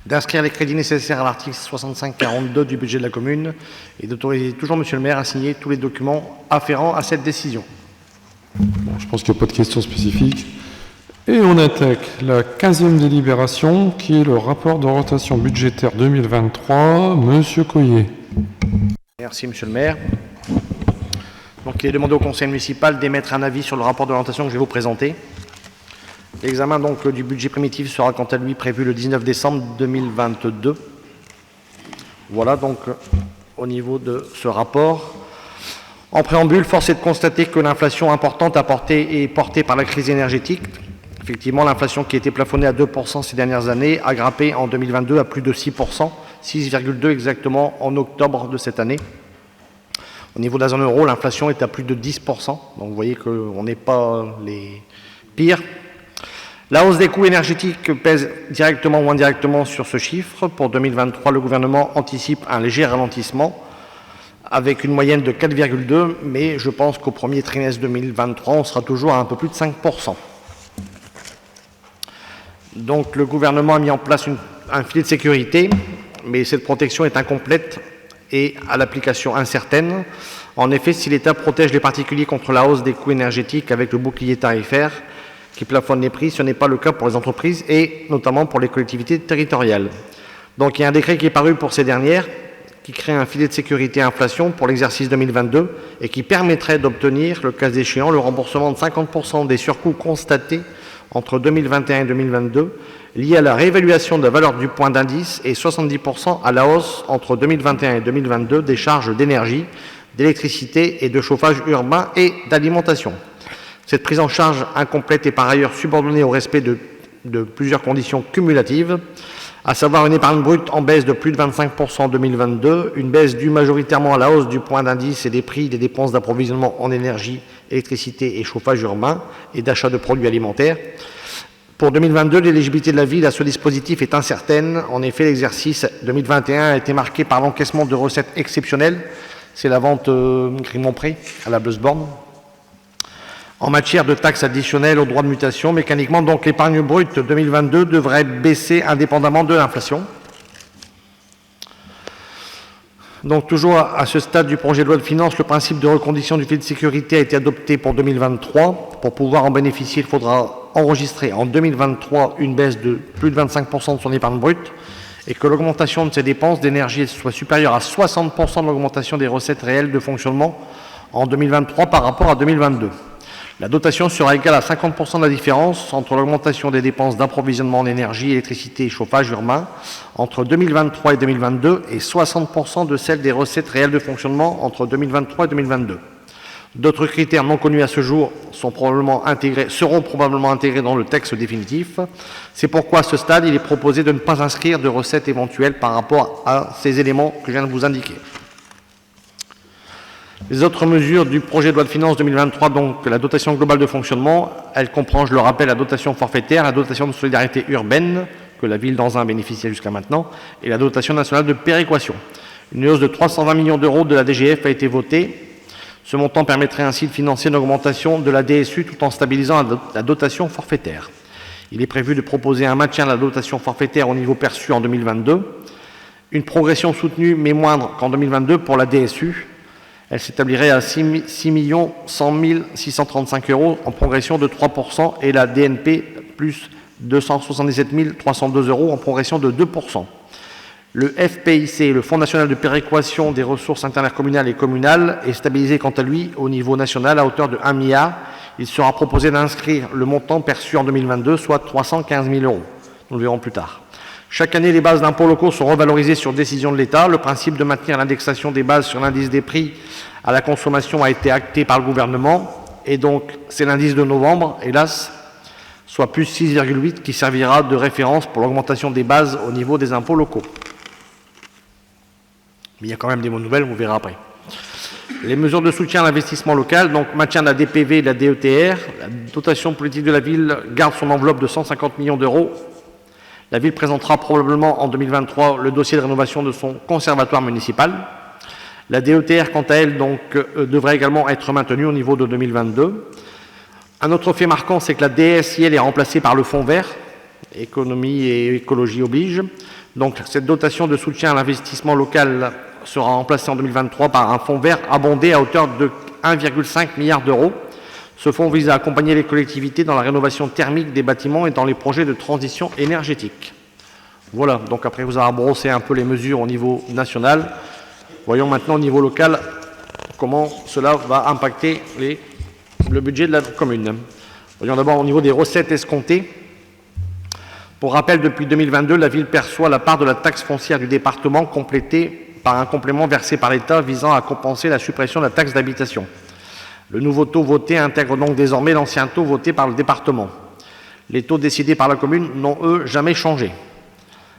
d'inscrire les crédits nécessaires à l'article 6542 du budget de la commune et d'autoriser toujours monsieur le maire à signer tous les documents afférents à cette décision. Bon, je pense qu'il n'y a pas de questions spécifiques. Et on attaque la 15e délibération, qui est le rapport d'orientation budgétaire 2023. Monsieur Coyer. Merci, monsieur le maire. Donc, il est demandé au conseil municipal d'émettre un avis sur le rapport d'orientation que je vais vous présenter. L'examen donc du budget primitif sera quant à lui prévu le 19 décembre 2022. Voilà donc au niveau de ce rapport. En préambule, force est de constater que l'inflation importante est portée par la crise énergétique. Effectivement, l'inflation qui était plafonnée à 2% ces dernières années a grimpé en 2022 à plus de 6%, 6,2 exactement en octobre de cette année. Au niveau de la zone euro, l'inflation est à plus de 10%, donc vous voyez qu'on n'est pas les pires. La hausse des coûts énergétiques pèse directement ou indirectement sur ce chiffre. Pour 2023, le gouvernement anticipe un léger ralentissement avec une moyenne de 4,2, mais je pense qu'au premier trimestre 2023, on sera toujours à un peu plus de 5%. Donc le gouvernement a mis en place un filet de sécurité, mais cette protection est incomplète et à l'application incertaine. En effet, si l'État protège les particuliers contre la hausse des coûts énergétiques avec le bouclier tarifaire qui plafonne les prix, ce n'est pas le cas pour les entreprises et notamment pour les collectivités territoriales. Donc il y a un décret qui est paru pour ces dernières qui crée un filet de sécurité inflation pour l'exercice 2022 et qui permettrait d'obtenir, le cas échéant, le remboursement de 50% des surcoûts constatés entre 2021 et 2022 liés à la réévaluation de la valeur du point d'indice et 70% à la hausse entre 2021 et 2022 des charges d'énergie, d'électricité et de chauffage urbain et d'alimentation. Cette prise en charge incomplète est par ailleurs subordonnée au respect de plusieurs conditions cumulatives, à savoir une épargne brute en baisse de plus de 25% en 2022, une baisse due majoritairement à la hausse du point d'indice et des prix des dépenses d'approvisionnement en énergie, électricité et chauffage urbain et d'achat de produits alimentaires. Pour 2022, l'éligibilité de la ville à ce dispositif est incertaine. En effet, l'exercice 2021 a été marqué par l'encaissement de recettes exceptionnelles. C'est la vente Grimont-Pré à la Bleusborn. En matière de taxes additionnelles aux droits de mutation, mécaniquement, donc l'épargne brute 2022 devrait baisser indépendamment de l'inflation. Donc toujours à ce stade du projet de loi de finances, le principe de recondition du filet de sécurité a été adopté pour 2023. Pour pouvoir en bénéficier, il faudra enregistrer en 2023 une baisse de plus de 25% de son épargne brute et que l'augmentation de ses dépenses d'énergie soit supérieure à 60% de l'augmentation des recettes réelles de fonctionnement en 2023 par rapport à 2022. La dotation sera égale à 50% de la différence entre l'augmentation des dépenses d'approvisionnement en énergie, électricité et chauffage urbain entre 2023 et 2022 et 60% de celle des recettes réelles de fonctionnement entre 2023 et 2022. D'autres critères non connus à ce jour seront probablement intégrés dans le texte définitif. C'est pourquoi à ce stade, il est proposé de ne pas inscrire de recettes éventuelles par rapport à ces éléments que je viens de vous indiquer. Les autres mesures du projet de loi de finances 2023, donc la dotation globale de fonctionnement, elle comprend, je le rappelle, la dotation forfaitaire, la dotation de solidarité urbaine, que la ville d'Anzin bénéficiait jusqu'à maintenant, et la dotation nationale de péréquation. Une hausse de 320 millions d'euros de la DGF a été votée. Ce montant permettrait ainsi de financer une augmentation de la DSU tout en stabilisant la dotation forfaitaire. Il est prévu de proposer un maintien de la dotation forfaitaire au niveau perçu en 2022, une progression soutenue mais moindre qu'en 2022 pour la DSU. Elle s'établirait à 6 100 635 euros en progression de 3% et la DNP plus 277 302 euros en progression de 2%. Le FPIC, le Fonds national de péréquation des ressources intercommunales et communales, est stabilisé quant à lui au niveau national à hauteur de 1 milliard. Il sera proposé d'inscrire le montant perçu en 2022, soit 315 000 euros. Nous le verrons plus tard. Chaque année, les bases d'impôts locaux sont revalorisées sur décision de l'État. Le principe de maintenir l'indexation des bases sur l'indice des prix à la consommation a été acté par le gouvernement. Et donc, c'est l'indice de novembre, hélas, soit plus 6,8, qui servira de référence pour l'augmentation des bases au niveau des impôts locaux. Mais il y a quand même des bonnes nouvelles, vous verrez après. Les mesures de soutien à l'investissement local, donc maintien de la DPV et de la DETR, la dotation politique de la ville garde son enveloppe de 150 millions d'euros. La ville présentera probablement en 2023 le dossier de rénovation de son conservatoire municipal. La DETR, quant à elle, donc, devrait également être maintenue au niveau de 2022. Un autre fait marquant, c'est que la DSIL est remplacée par le Fonds vert, économie et écologie oblige. Donc cette dotation de soutien à l'investissement local sera remplacée en 2023 par un fonds vert abondé à hauteur de 1,5 milliard d'euros. Ce fonds vise à accompagner les collectivités dans la rénovation thermique des bâtiments et dans les projets de transition énergétique. Voilà, donc après vous avoir brossé un peu les mesures au niveau national, voyons maintenant au niveau local comment cela va impacter le budget de la commune. Voyons d'abord au niveau des recettes escomptées. Pour rappel, depuis 2022, la ville perçoit la part de la taxe foncière du département complétée par un complément versé par l'État visant à compenser la suppression de la taxe d'habitation. Le nouveau taux voté intègre donc désormais l'ancien taux voté par le département. Les taux décidés par la commune n'ont, eux, jamais changé.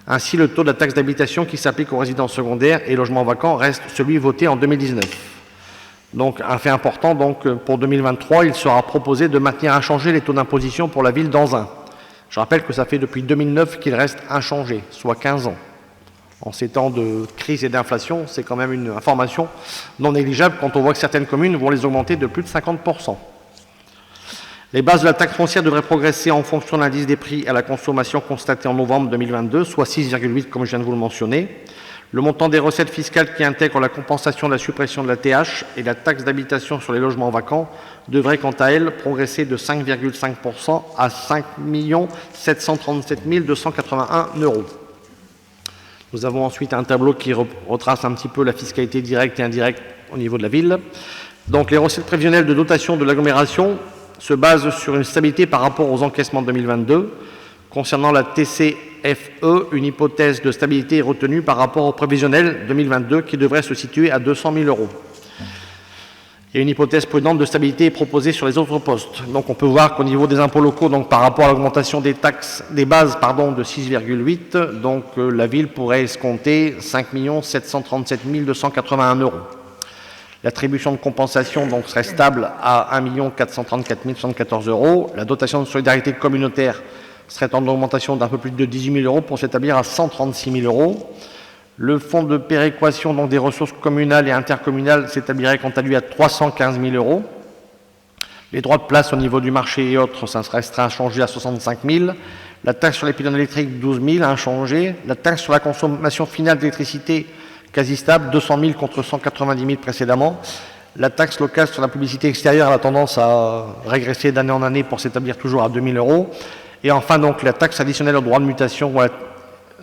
Ainsi, le taux de la taxe d'habitation qui s'applique aux résidences secondaires et logements vacants reste celui voté en 2019. Donc, un fait important, donc, pour 2023, il sera proposé de maintenir inchangés les taux d'imposition pour la ville d'Anzin. Je rappelle que ça fait depuis 2009 qu'il reste inchangé, soit 15 ans. En ces temps de crise et d'inflation, c'est quand même une information non négligeable quand on voit que certaines communes vont les augmenter de plus de 50%. Les bases de la taxe foncière devraient progresser en fonction de l'indice des prix à la consommation constaté en novembre 2022, soit 6,8 comme je viens de vous le mentionner. Le montant des recettes fiscales qui intègrent la compensation de la suppression de la TH et la taxe d'habitation sur les logements vacants devrait quant à elle progresser de 5,5% à 5 737 281 euros. Nous avons ensuite un tableau qui retrace un petit peu la fiscalité directe et indirecte au niveau de la ville. Donc les recettes prévisionnelles de dotation de l'agglomération se basent sur une stabilité par rapport aux encaissements de 2022. Concernant la TCFE, une hypothèse de stabilité est retenue par rapport au prévisionnel 2022 qui devrait se situer à 200 000 euros. Et une hypothèse prudente de stabilité est proposée sur les autres postes. Donc on peut voir qu'au niveau des impôts locaux, donc par rapport à l'augmentation des taxes, des bases de 6,8, donc la ville pourrait escompter 5 737 281 euros. L'attribution de compensation donc serait stable à 1 434 114 euros. La dotation de solidarité communautaire serait en augmentation d'un peu plus de 18 000 euros pour s'établir à 136 000 euros. Le fonds de péréquation donc des ressources communales et intercommunales s'établirait quant à lui à 315 000 euros. Les droits de place au niveau du marché et autres, ça resterait inchangé à 65 000. La taxe sur les pylônes électriques, 12 000, inchangé. La taxe sur la consommation finale d'électricité, quasi stable, 200 000 contre 190 000 précédemment. La taxe locale sur la publicité extérieure a tendance à régresser d'année en année pour s'établir toujours à 2 000 euros. Et enfin, donc, la taxe additionnelle au droit de mutation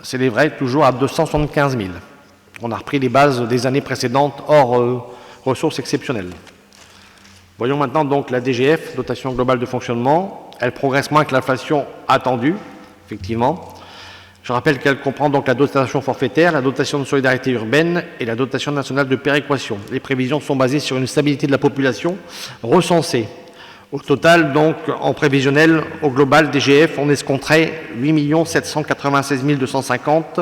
s'élèverait toujours à 275 000. On a repris les bases des années précédentes hors ressources exceptionnelles. Voyons maintenant donc la DGF, dotation globale de fonctionnement. Elle progresse moins que l'inflation attendue, effectivement. Je rappelle qu'elle comprend donc la dotation forfaitaire, la dotation de solidarité urbaine et la dotation nationale de péréquation. Les prévisions sont basées sur une stabilité de la population recensée. Au total, donc, en prévisionnel, au global, DGF, on escompterait 8 796 250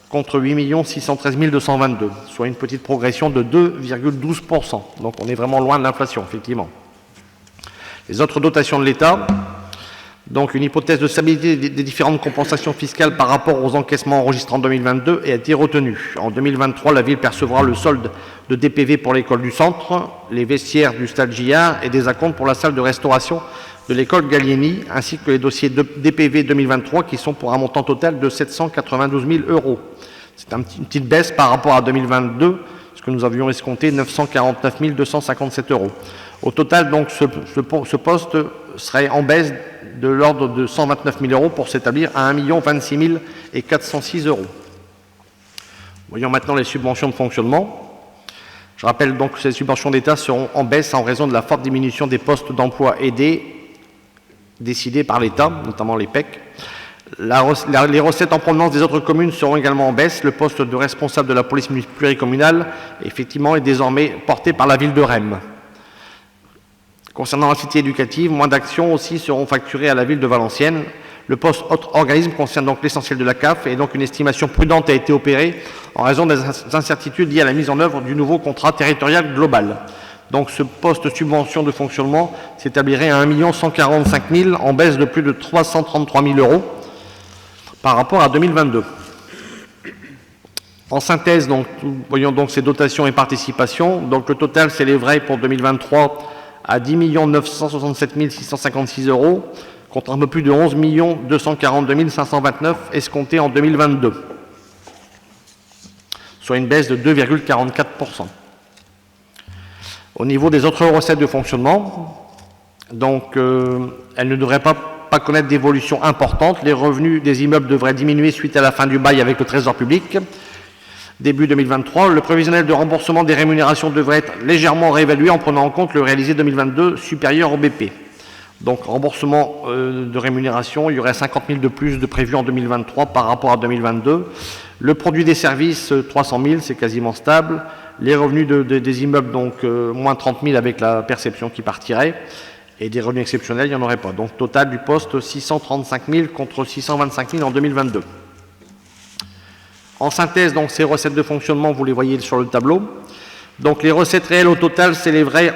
contre 8 613 222, soit une petite progression de 2,12%. Donc on est vraiment loin de l'inflation, effectivement. Les autres dotations de l'État, donc une hypothèse de stabilité des différentes compensations fiscales par rapport aux encaissements enregistrés en 2022 a été retenue. En 2023, la ville percevra le solde de DPV pour l'école du centre, les vestiaires du stade Gillard et des acomptes pour la salle de restauration de l'école Gallieni, ainsi que les dossiers de DPV 2023 qui sont pour un montant total de 792 000 €. C'est une petite baisse par rapport à 2022, ce que nous avions escompté 949 257 €. Au total, donc, ce poste serait en baisse de l'ordre de 129 000 € pour s'établir à 1 026 406 €. Voyons maintenant les subventions de fonctionnement. Je rappelle donc que ces subventions d'État seront en baisse en raison de la forte diminution des postes d'emploi aidés décidés par l'État, notamment les PEC. Les recettes en provenance des autres communes seront également en baisse. Le poste de responsable de la police pluricommunale, effectivement, est désormais porté par la ville de Rheims. Concernant la cité éducative, moins d'actions aussi seront facturées à la ville de Valenciennes. Le poste autre organisme concerne donc l'essentiel de la CAF et donc une estimation prudente a été opérée en raison des incertitudes liées à la mise en œuvre du nouveau contrat territorial global. Donc ce poste subvention de fonctionnement s'établirait à 1 145 000 en baisse de plus de 333 000 € par rapport à 2022. En synthèse, donc, voyons donc ces dotations et participations. Donc le total s'élèverait pour 2023 à 10 967 656 € contre un peu plus de 11 242 529 escomptés en 2022, soit une baisse de 2,44%. Au niveau des autres recettes de fonctionnement, donc, elles ne devraient pas connaître d'évolution importante. Les revenus des immeubles devraient diminuer suite à la fin du bail avec le Trésor public. Début 2023, le prévisionnel de remboursement des rémunérations devrait être légèrement réévalué en prenant en compte le réalisé 2022 supérieur au BP. Donc, remboursement de rémunération, il y aurait 50 000 de plus de prévus en 2023 par rapport à 2022. Le produit des services, 300 000, c'est quasiment stable. Les revenus des immeubles, donc moins 30 000 avec la perception qui partirait. Et des revenus exceptionnels, il n'y en aurait pas. Donc, total du poste, 635 000 contre 625 000 en 2022. En synthèse, donc, ces recettes de fonctionnement, vous les voyez sur le tableau. Donc les recettes réelles au total s'élèveraient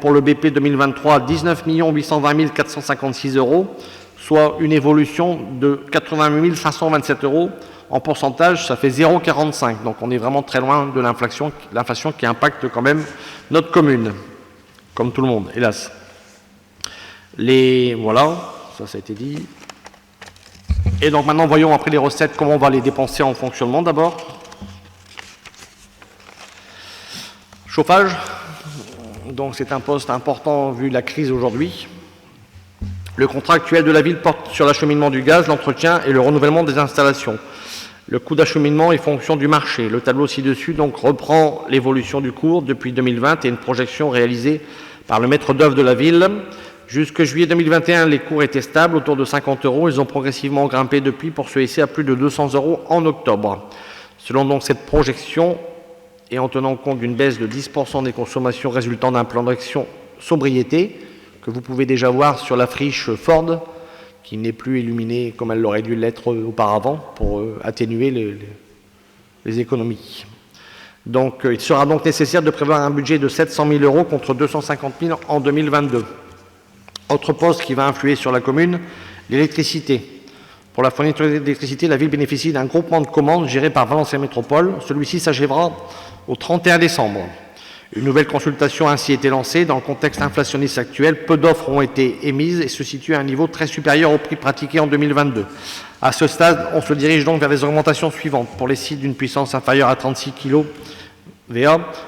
pour le BP 2023 à 19 820 456 €, soit une évolution de 88 527 €. En pourcentage, ça fait 0,45. Donc on est vraiment très loin de l'inflation qui impacte quand même notre commune, comme tout le monde, hélas. Voilà, ça a été dit. Et donc maintenant, voyons après les recettes, comment on va les dépenser en fonctionnement d'abord. Chauffage, donc c'est un poste important vu la crise aujourd'hui. Le contrat actuel de la ville porte sur l'acheminement du gaz, l'entretien et le renouvellement des installations. Le coût d'acheminement est fonction du marché. Le tableau ci-dessus donc reprend l'évolution du cours depuis 2020 et une projection réalisée par le maître d'œuvre de la ville. Jusque juillet 2021, les cours étaient stables, autour de 50 €. Ils ont progressivement grimpé depuis pour se hisser à plus de 200 € en octobre. Selon donc cette projection, et en tenant compte d'une baisse de 10% des consommations résultant d'un plan d'action sobriété, que vous pouvez déjà voir sur la friche Ford, qui n'est plus illuminée comme elle aurait dû l'être auparavant pour atténuer les économies. Donc, il sera donc nécessaire de prévoir un budget de 700 000 € contre 250 000 en 2022. Autre poste qui va influer sur la commune, l'électricité. Pour la fourniture d'électricité, la ville bénéficie d'un groupement de commandes géré par Valenciennes Métropole. Celui-ci s'achèvera au 31 décembre. Une nouvelle consultation a ainsi été lancée. Dans le contexte inflationniste actuel, peu d'offres ont été émises et se situent à un niveau très supérieur au prix pratiqué en 2022. À ce stade, on se dirige donc vers les augmentations suivantes. Pour les sites d'une puissance inférieure à 36 kV,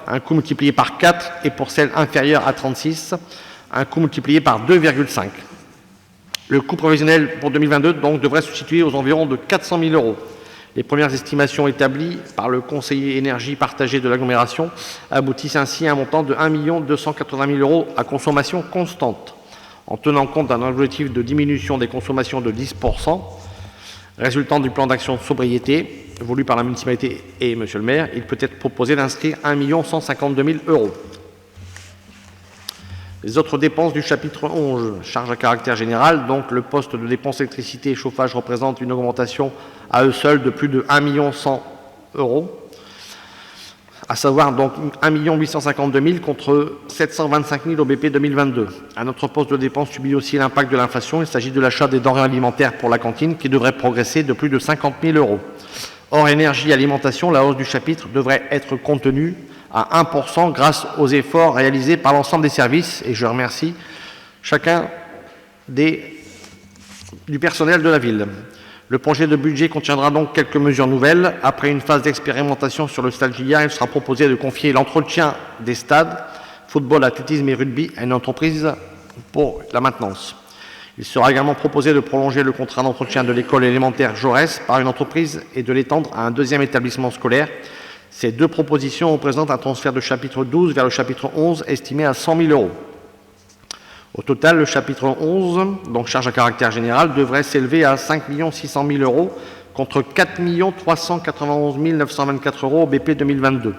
un coût multiplié par 4, et pour celles inférieures à 36, un coût multiplié par 2,5. Le coût provisionnel pour 2022 donc, devrait se situer aux environs de 400 000 €. Les premières estimations établies par le conseiller énergie partagée de l'agglomération aboutissent ainsi à un montant de 1 280 000 € à consommation constante, en tenant compte d'un objectif de diminution des consommations de 10%, résultant du plan d'action de sobriété voulu par la municipalité et Monsieur le maire. Il peut être proposé d'inscrire 1 152 000 €. Les autres dépenses du chapitre 11, charges à caractère général, donc le poste de dépenses électricité et chauffage représente une augmentation à eux seuls de plus de 1 100 000 €, à savoir donc 1 852 000 contre 725 000 au BP 2022. Un autre poste de dépenses subit aussi l'impact de l'inflation. Il s'agit de l'achat des denrées alimentaires pour la cantine qui devrait progresser de plus de 50 000 €. Hors énergie et alimentation, la hausse du chapitre devrait être contenue à 1% grâce aux efforts réalisés par l'ensemble des services, et je remercie chacun du personnel de la ville. Le projet de budget contiendra donc quelques mesures nouvelles. Après une phase d'expérimentation sur le stade Gilliard, il sera proposé de confier l'entretien des stades, football, athlétisme et rugby à une entreprise pour la maintenance. Il sera également proposé de prolonger le contrat d'entretien de l'école élémentaire Jaurès par une entreprise et de l'étendre à un deuxième établissement scolaire. Ces deux propositions représentent un transfert de chapitre 12 vers le chapitre 11 estimé à 100 000 €. Au total, le chapitre 11, donc charge à caractère général, devrait s'élever à 5 600 000 € contre 4 391 924 € au BP 2022.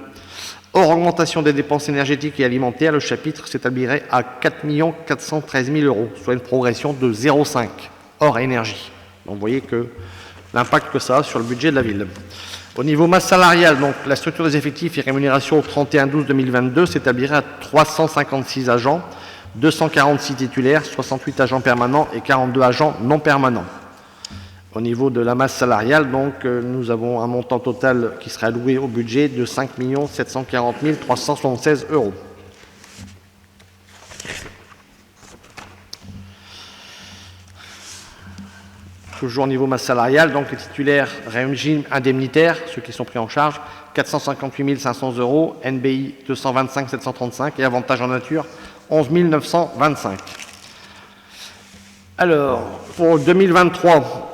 Hors augmentation des dépenses énergétiques et alimentaires, le chapitre s'établirait à 4 413 000 €, soit une progression de 0,5 hors énergie. Donc vous voyez que l'impact que ça a sur le budget de la ville. Au niveau masse salariale, donc la structure des effectifs et rémunération au 31/12/2022 s'établirait à 356 agents, 246 titulaires, 68 agents permanents et 42 agents non permanents. Au niveau de la masse salariale, donc, nous avons un montant total qui serait alloué au budget de 5 740 376 €. Toujours au niveau masse salariale, donc les titulaires régime indemnitaire, ceux qui sont pris en charge, 458 500 €, NBI 225 735 et avantages en nature 11 925. Alors, pour 2023,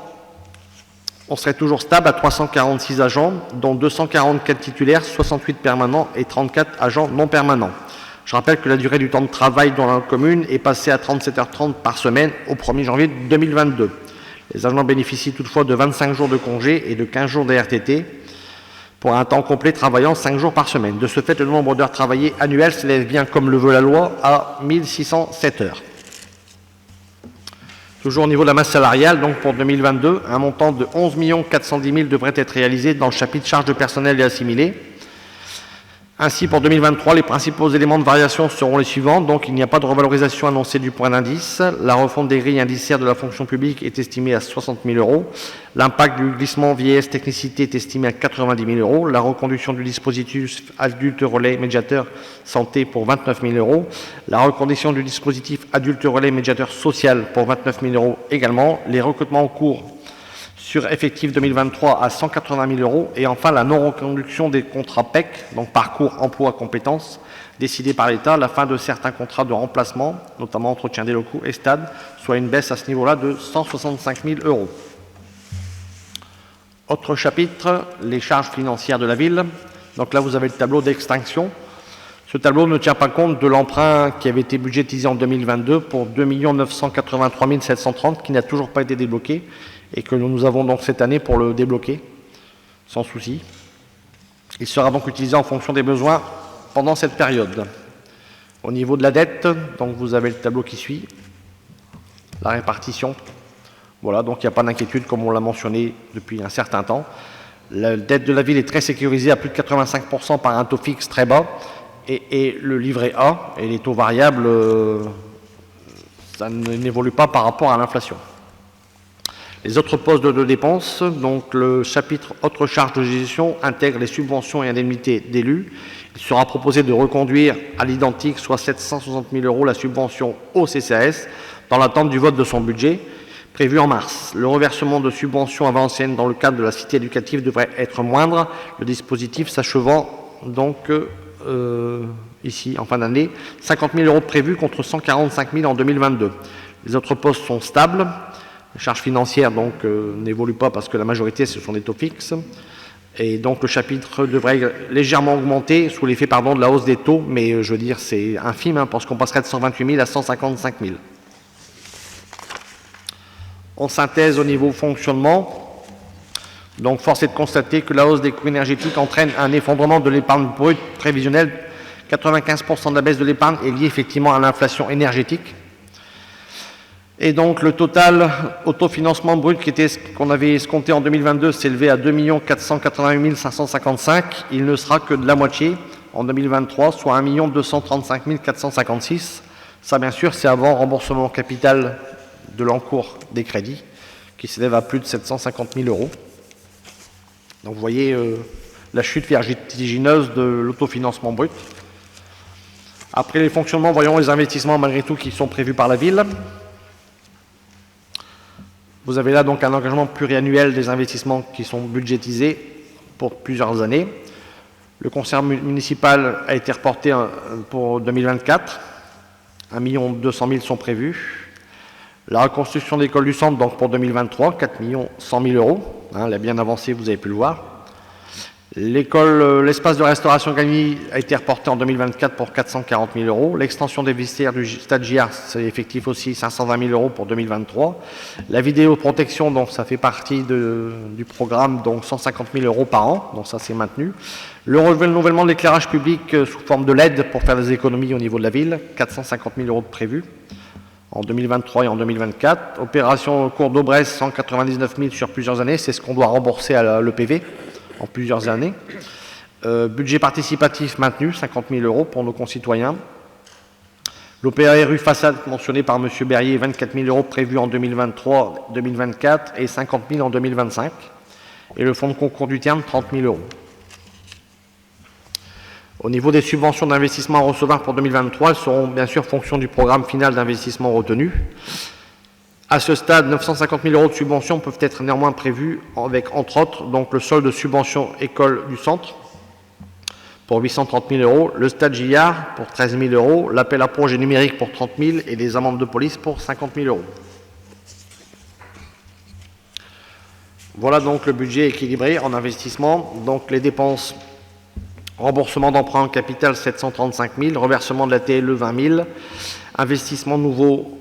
on serait toujours stable à 346 agents, dont 244 titulaires, 68 permanents et 34 agents non permanents. Je rappelle que la durée du temps de travail dans la commune est passée à 37h30 par semaine au 1er janvier 2022. Les agents bénéficient toutefois de 25 jours de congé et de 15 jours de RTT pour un temps complet travaillant 5 jours par semaine. De ce fait, le nombre d'heures travaillées annuelles s'élève bien, comme le veut la loi, à 1607 heures. Toujours au niveau de la masse salariale, donc pour 2022, un montant de 11 410 000 devrait être réalisé dans le chapitre charges de personnel et assimilés. Ainsi, pour 2023, les principaux éléments de variation seront les suivants. Donc, il n'y a pas de revalorisation annoncée du point d'indice. La refonte des grilles indiciaires de la fonction publique est estimée à 60 000 €. L'impact du glissement vieillesse technicité est estimé à 90 000 €. La reconduction du dispositif adulte relais médiateur santé pour 29 000 €. La reconduction du dispositif adulte relais médiateur social pour 29 000 € également. Les recrutements en cours sur effectif 2023 à 180 000 €, et enfin la non-reconduction des contrats PEC, donc parcours emploi compétences, décidés par l'État, la fin de certains contrats de remplacement, notamment entretien des locaux et stades, soit une baisse à ce niveau-là de 165 000 €. Autre chapitre, les charges financières de la ville. Donc là, vous avez le tableau d'extinction. Ce tableau ne tient pas compte de l'emprunt qui avait été budgétisé en 2022 pour 2 983 730 qui n'a toujours pas été débloqué, et que nous avons donc cette année pour le débloquer, sans souci. Il sera donc utilisé en fonction des besoins pendant cette période. Au niveau de la dette, donc vous avez le tableau qui suit, la répartition. Voilà, donc il n'y a pas d'inquiétude comme on l'a mentionné depuis un certain temps. La dette de la ville est très sécurisée à plus de 85% par un taux fixe très bas, et le livret A et les taux variables, ça n'évolue pas par rapport à l'inflation. Les autres postes de dépenses, donc le chapitre autres charges de gestion intègre les subventions et indemnités d'élus. Il sera proposé de reconduire à l'identique, soit 760 000 € la subvention au CCAS, dans l'attente du vote de son budget, prévu en mars. Le reversement de subventions avanciennes dans le cadre de la cité éducative devrait être moindre, le dispositif s'achevant donc ici en fin d'année. 50 000 € prévus contre 145 000 en 2022. Les autres postes sont stables. Les charges financières donc n'évoluent pas parce que la majorité ce sont des taux fixes. Et donc le chapitre devrait légèrement augmenter sous l'effet de la hausse des taux, mais je veux dire c'est infime parce qu'on passerait de 128 000 à 155 000. En synthèse au niveau fonctionnement, donc force est de constater que la hausse des coûts énergétiques entraîne un effondrement de l'épargne brute prévisionnelle. 95% de la baisse de l'épargne est liée effectivement à l'inflation énergétique. Et donc le total autofinancement brut qu'on avait escompté en 2022 s'élevait à 2 488 555. Il ne sera que de la moitié en 2023, soit 1 235 456. Ça bien sûr c'est avant remboursement capital de l'encours des crédits qui s'élève à plus de 750 000 euros. Donc vous voyez la chute vertigineuse de l'autofinancement brut. Après les fonctionnements, voyons les investissements malgré tout qui sont prévus par la ville. Vous avez là donc un engagement pluriannuel des investissements qui sont budgétisés pour plusieurs années. Le concert municipal a été reporté pour 2024. 1 200 000 sont prévus. La reconstruction de l'école du centre, donc pour 2023, 4 100 000 euros. Elle a bien avancé, vous avez pu le voir. L'espace de restauration Gagny a été reporté en 2024 pour 440 000 euros. L'extension des vestiaires du stade JR, c'est effectif aussi 520 000 euros pour 2023. La vidéoprotection, donc ça fait partie du programme, donc 150 000 euros par an, donc ça c'est maintenu. Le renouvellement de l'éclairage public sous forme de LED pour faire des économies au niveau de la ville, 450 000 euros de prévus en 2023 et en 2024. Opération cours d'Aubresse, 199 000 sur plusieurs années, c'est ce qu'on doit rembourser à l'EPV en plusieurs années. Budget participatif maintenu, 50 000 euros pour nos concitoyens. L'OPRU façade mentionné par M. Berrier, 24 000 euros prévus en 2023, 2024 et 50 000 en 2025. Et le fonds de concours du terme, 30 000 euros. Au niveau des subventions d'investissement à recevoir pour 2023, elles seront bien sûr fonction du programme final d'investissement retenu. À ce stade, 950 000 euros de subventions peuvent être néanmoins prévus avec, entre autres, donc le solde de subvention école du centre pour 830 000 euros, le stade Gillard pour 13 000 euros, l'appel à projet numérique pour 30 000 et les amendes de police pour 50 000 euros. Voilà donc le budget équilibré en investissement. Donc les dépenses, remboursement d'emprunt en capital 735 000, reversement de la TLE 20 000, investissement nouveau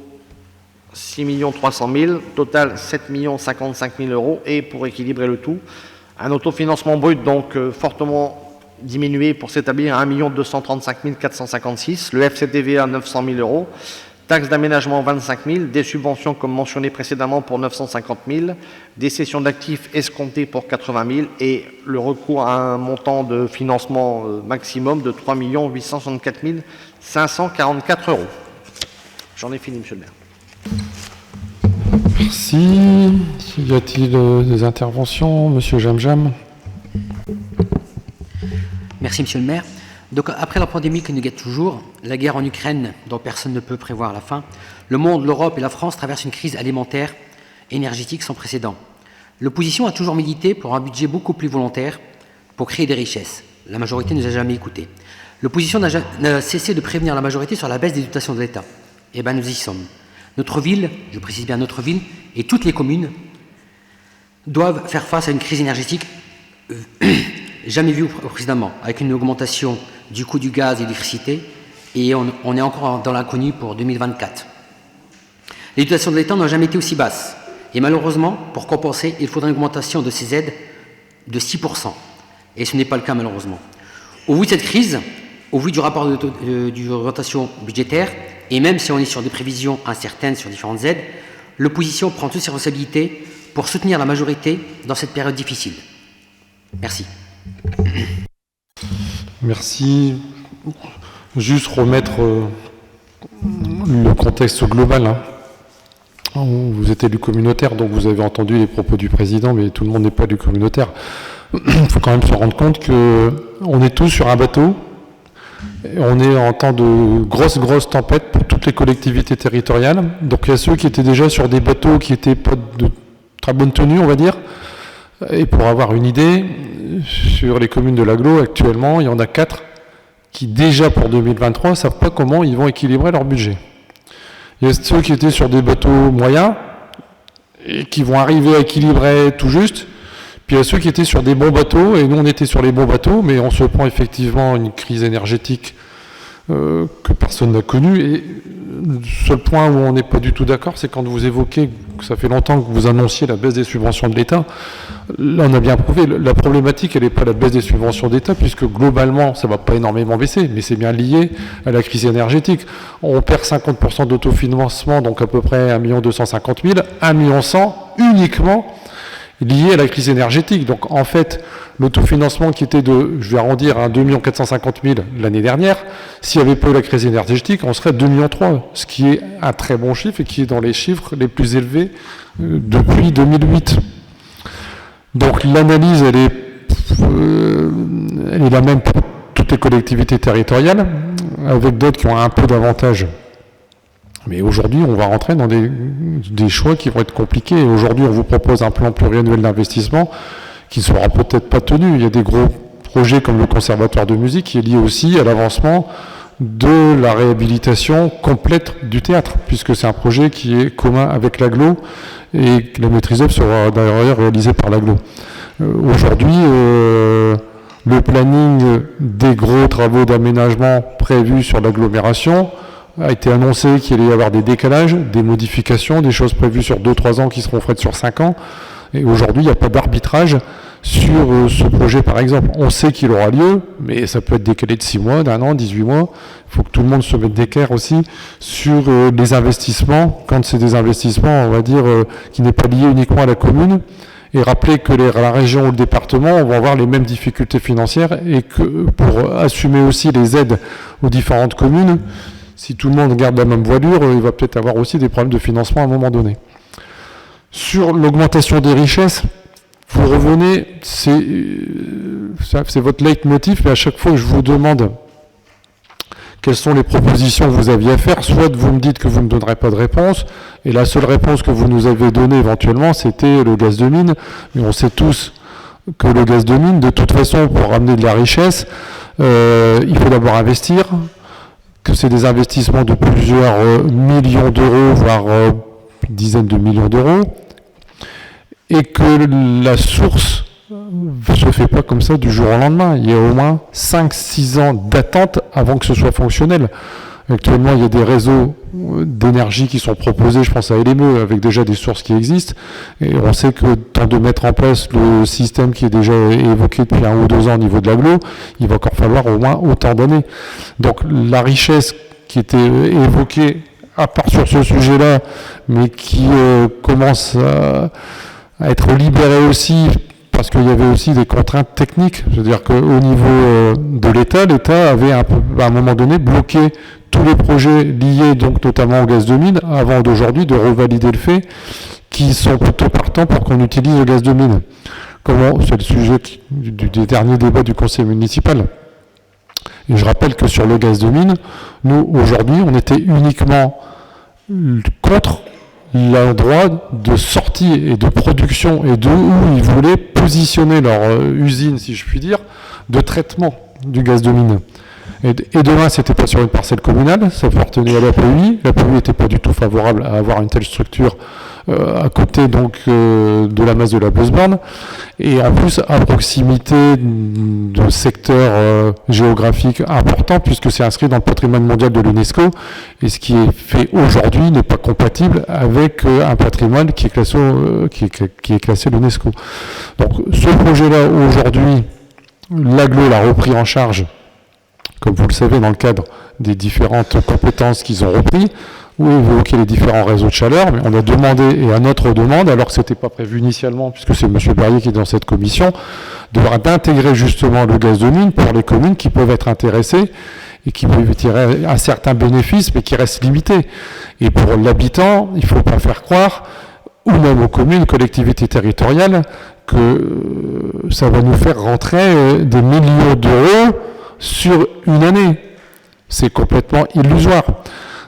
6 300 000, total 7 055 000 euros et pour équilibrer le tout, un autofinancement brut donc fortement diminué pour s'établir à 1 235 456, le FCTVA 900 000 euros, taxe d'aménagement 25 000, des subventions comme mentionné précédemment pour 950 000, des cessions d'actifs escomptées pour 80 000 et le recours à un montant de financement maximum de 3 864 544 euros. J'en ai fini, monsieur le maire. Merci. Y a-t-il des interventions? Monsieur Jamjam. Merci, monsieur le maire. Donc, après la pandémie qui nous guette toujours, la guerre en Ukraine dont personne ne peut prévoir la fin, le monde, l'Europe et la France traversent une crise alimentaire, énergétique sans précédent. L'opposition a toujours milité pour un budget beaucoup plus volontaire pour créer des richesses. La majorité ne nous a jamais écoutés. L'opposition n'a cessé de prévenir la majorité sur la baisse des dotations de l'État. Eh bien, nous y sommes. Notre ville, je précise bien notre ville, et toutes les communes doivent faire face à une crise énergétique jamais vue précédemment, avec une augmentation du coût du gaz et de l'électricité, et on est encore dans l'inconnu pour 2024. Les dotations de l'État n'ont jamais été aussi basses, et malheureusement, pour compenser, il faudra une augmentation de ces aides de 6%, et ce n'est pas le cas malheureusement. Au vu de cette crise, au vu du rapport d'orientation budgétaire, et même si on est sur des prévisions incertaines sur différentes aides, l'opposition prend toutes ses responsabilités pour soutenir la majorité dans cette période difficile. Merci. Merci. Juste remettre le contexte global. Hein. Vous êtes élu communautaire, donc vous avez entendu les propos du président, mais tout le monde n'est pas élu communautaire. Il faut quand même se rendre compte qu'on est tous sur un bateau. On est en temps de grosses tempêtes pour toutes les collectivités territoriales. Donc il y a ceux qui étaient déjà sur des bateaux qui n'étaient pas de très bonne tenue, on va dire. Et pour avoir une idée, sur les communes de l'agglo, actuellement, il y en a 4 qui déjà pour 2023 ne savent pas comment ils vont équilibrer leur budget. Il y a ceux qui étaient sur des bateaux moyens et qui vont arriver à équilibrer tout juste. Puis il y a ceux qui étaient sur des bons bateaux, et nous on était sur les bons bateaux, mais on se prend effectivement une crise énergétique que personne n'a connue. Et le seul point où on n'est pas du tout d'accord, c'est quand vous évoquez, que ça fait longtemps que vous annonciez la baisse des subventions de l'État. Là, on a bien prouvé, la problématique, elle n'est pas la baisse des subventions d'État, puisque globalement, ça ne va pas énormément baisser, mais c'est bien lié à la crise énergétique. On perd 50% d'autofinancement, donc à peu près 1 250 000, 1 100 000 uniquement lié à la crise énergétique. Donc en fait, l'autofinancement qui était de, je vais arrondir, 2 450 000 l'année dernière, s'il n'y avait pas eu la crise énergétique, on serait à 2,3 millions, ce qui est un très bon chiffre et qui est dans les chiffres les plus élevés depuis 2008. Donc l'analyse, elle est la même pour toutes les collectivités territoriales, avec d'autres qui ont un peu d'avantage. Mais aujourd'hui, on va rentrer dans des choix qui vont être compliqués. Et aujourd'hui, on vous propose un plan pluriannuel d'investissement qui ne sera peut-être pas tenu. Il y a des gros projets comme le Conservatoire de musique qui est lié aussi à l'avancement de la réhabilitation complète du théâtre, puisque c'est un projet qui est commun avec l'AGLO et que la maîtrise d'œuvre sera d'ailleurs réalisée par l'AGLO. Aujourd'hui, le planning des gros travaux d'aménagement prévus sur l'agglomération a été annoncé qu'il allait y avoir des décalages, des modifications, des choses prévues sur 2-3 ans qui seront faites sur 5 ans. Et aujourd'hui, il n'y a pas d'arbitrage sur ce projet, par exemple. On sait qu'il aura lieu, mais ça peut être décalé de 6 mois, d'1 an, 18 mois. Il faut que tout le monde se mette d'équerre aussi sur les investissements, quand c'est des investissements, on va dire, qui n'est pas lié uniquement à la commune. Et rappeler que la région ou le département vont avoir les mêmes difficultés financières et que pour assumer aussi les aides aux différentes communes, si tout le monde garde la même voilure, il va peut-être avoir aussi des problèmes de financement à un moment donné. Sur l'augmentation des richesses, vous revenez, c'est votre leitmotiv, mais à chaque fois que je vous demande quelles sont les propositions que vous aviez à faire, soit vous me dites que vous ne donnerez pas de réponse, et la seule réponse que vous nous avez donnée éventuellement, c'était le gaz de mine, mais on sait tous que le gaz de mine, de toute façon, pour ramener de la richesse, il faut d'abord investir, que c'est des investissements de plusieurs millions d'euros, voire dizaines de millions d'euros, et que la source ne se fait pas comme ça du jour au lendemain. Il y a au moins 5-6 ans d'attente avant que ce soit fonctionnel. Actuellement, il y a des réseaux d'énergie qui sont proposés, je pense à LME, avec déjà des sources qui existent. Et on sait que tant de mettre en place le système qui est déjà évoqué depuis 1 ou 2 ans au niveau de l'aglo, il va encore falloir au moins autant d'années. Donc la richesse qui était évoquée, à part sur ce sujet-là, mais qui commence à être libérée aussi, parce qu'il y avait aussi des contraintes techniques. C'est-à-dire qu'au niveau de l'État, l'État avait à un moment donné bloqué tous les projets liés donc notamment au gaz de mine, avant d'aujourd'hui de revalider le fait qu'ils sont plutôt partants pour qu'on utilise le gaz de mine. C'est le sujet des derniers débats du conseil municipal. Et je rappelle que sur le gaz de mine, nous, aujourd'hui, on était uniquement contre l'endroit de sortie et de production et de où ils voulaient positionner leur usine, si je puis dire, de traitement du gaz de mine. Et demain, c'était pas sur une parcelle communale, ça appartenait à l'APUI. L'APUI n'était pas du tout favorable à avoir une telle structure à côté donc de la masse de la Beusborne, et en plus à proximité de secteurs géographiques importants, puisque c'est inscrit dans le patrimoine mondial de l'UNESCO, et ce qui est fait aujourd'hui n'est pas compatible avec un patrimoine qui est classé, qui est classé l'UNESCO. Donc ce projet-là, aujourd'hui, l'AGLO l'a repris en charge, comme vous le savez, dans le cadre des différentes compétences qu'ils ont repris, où évoquer les différents réseaux de chaleur, mais on a demandé, et à notre demande, alors que ce n'était pas prévu initialement, puisque c'est M. Berrier qui est dans cette commission, d'intégrer justement le gaz de mine pour les communes qui peuvent être intéressées et qui peuvent tirer un certain bénéfice, mais qui restent limités. Et pour l'habitant, il ne faut pas faire croire, ou même aux communes, collectivités territoriales, que ça va nous faire rentrer des millions d'euros sur une année. C'est complètement illusoire.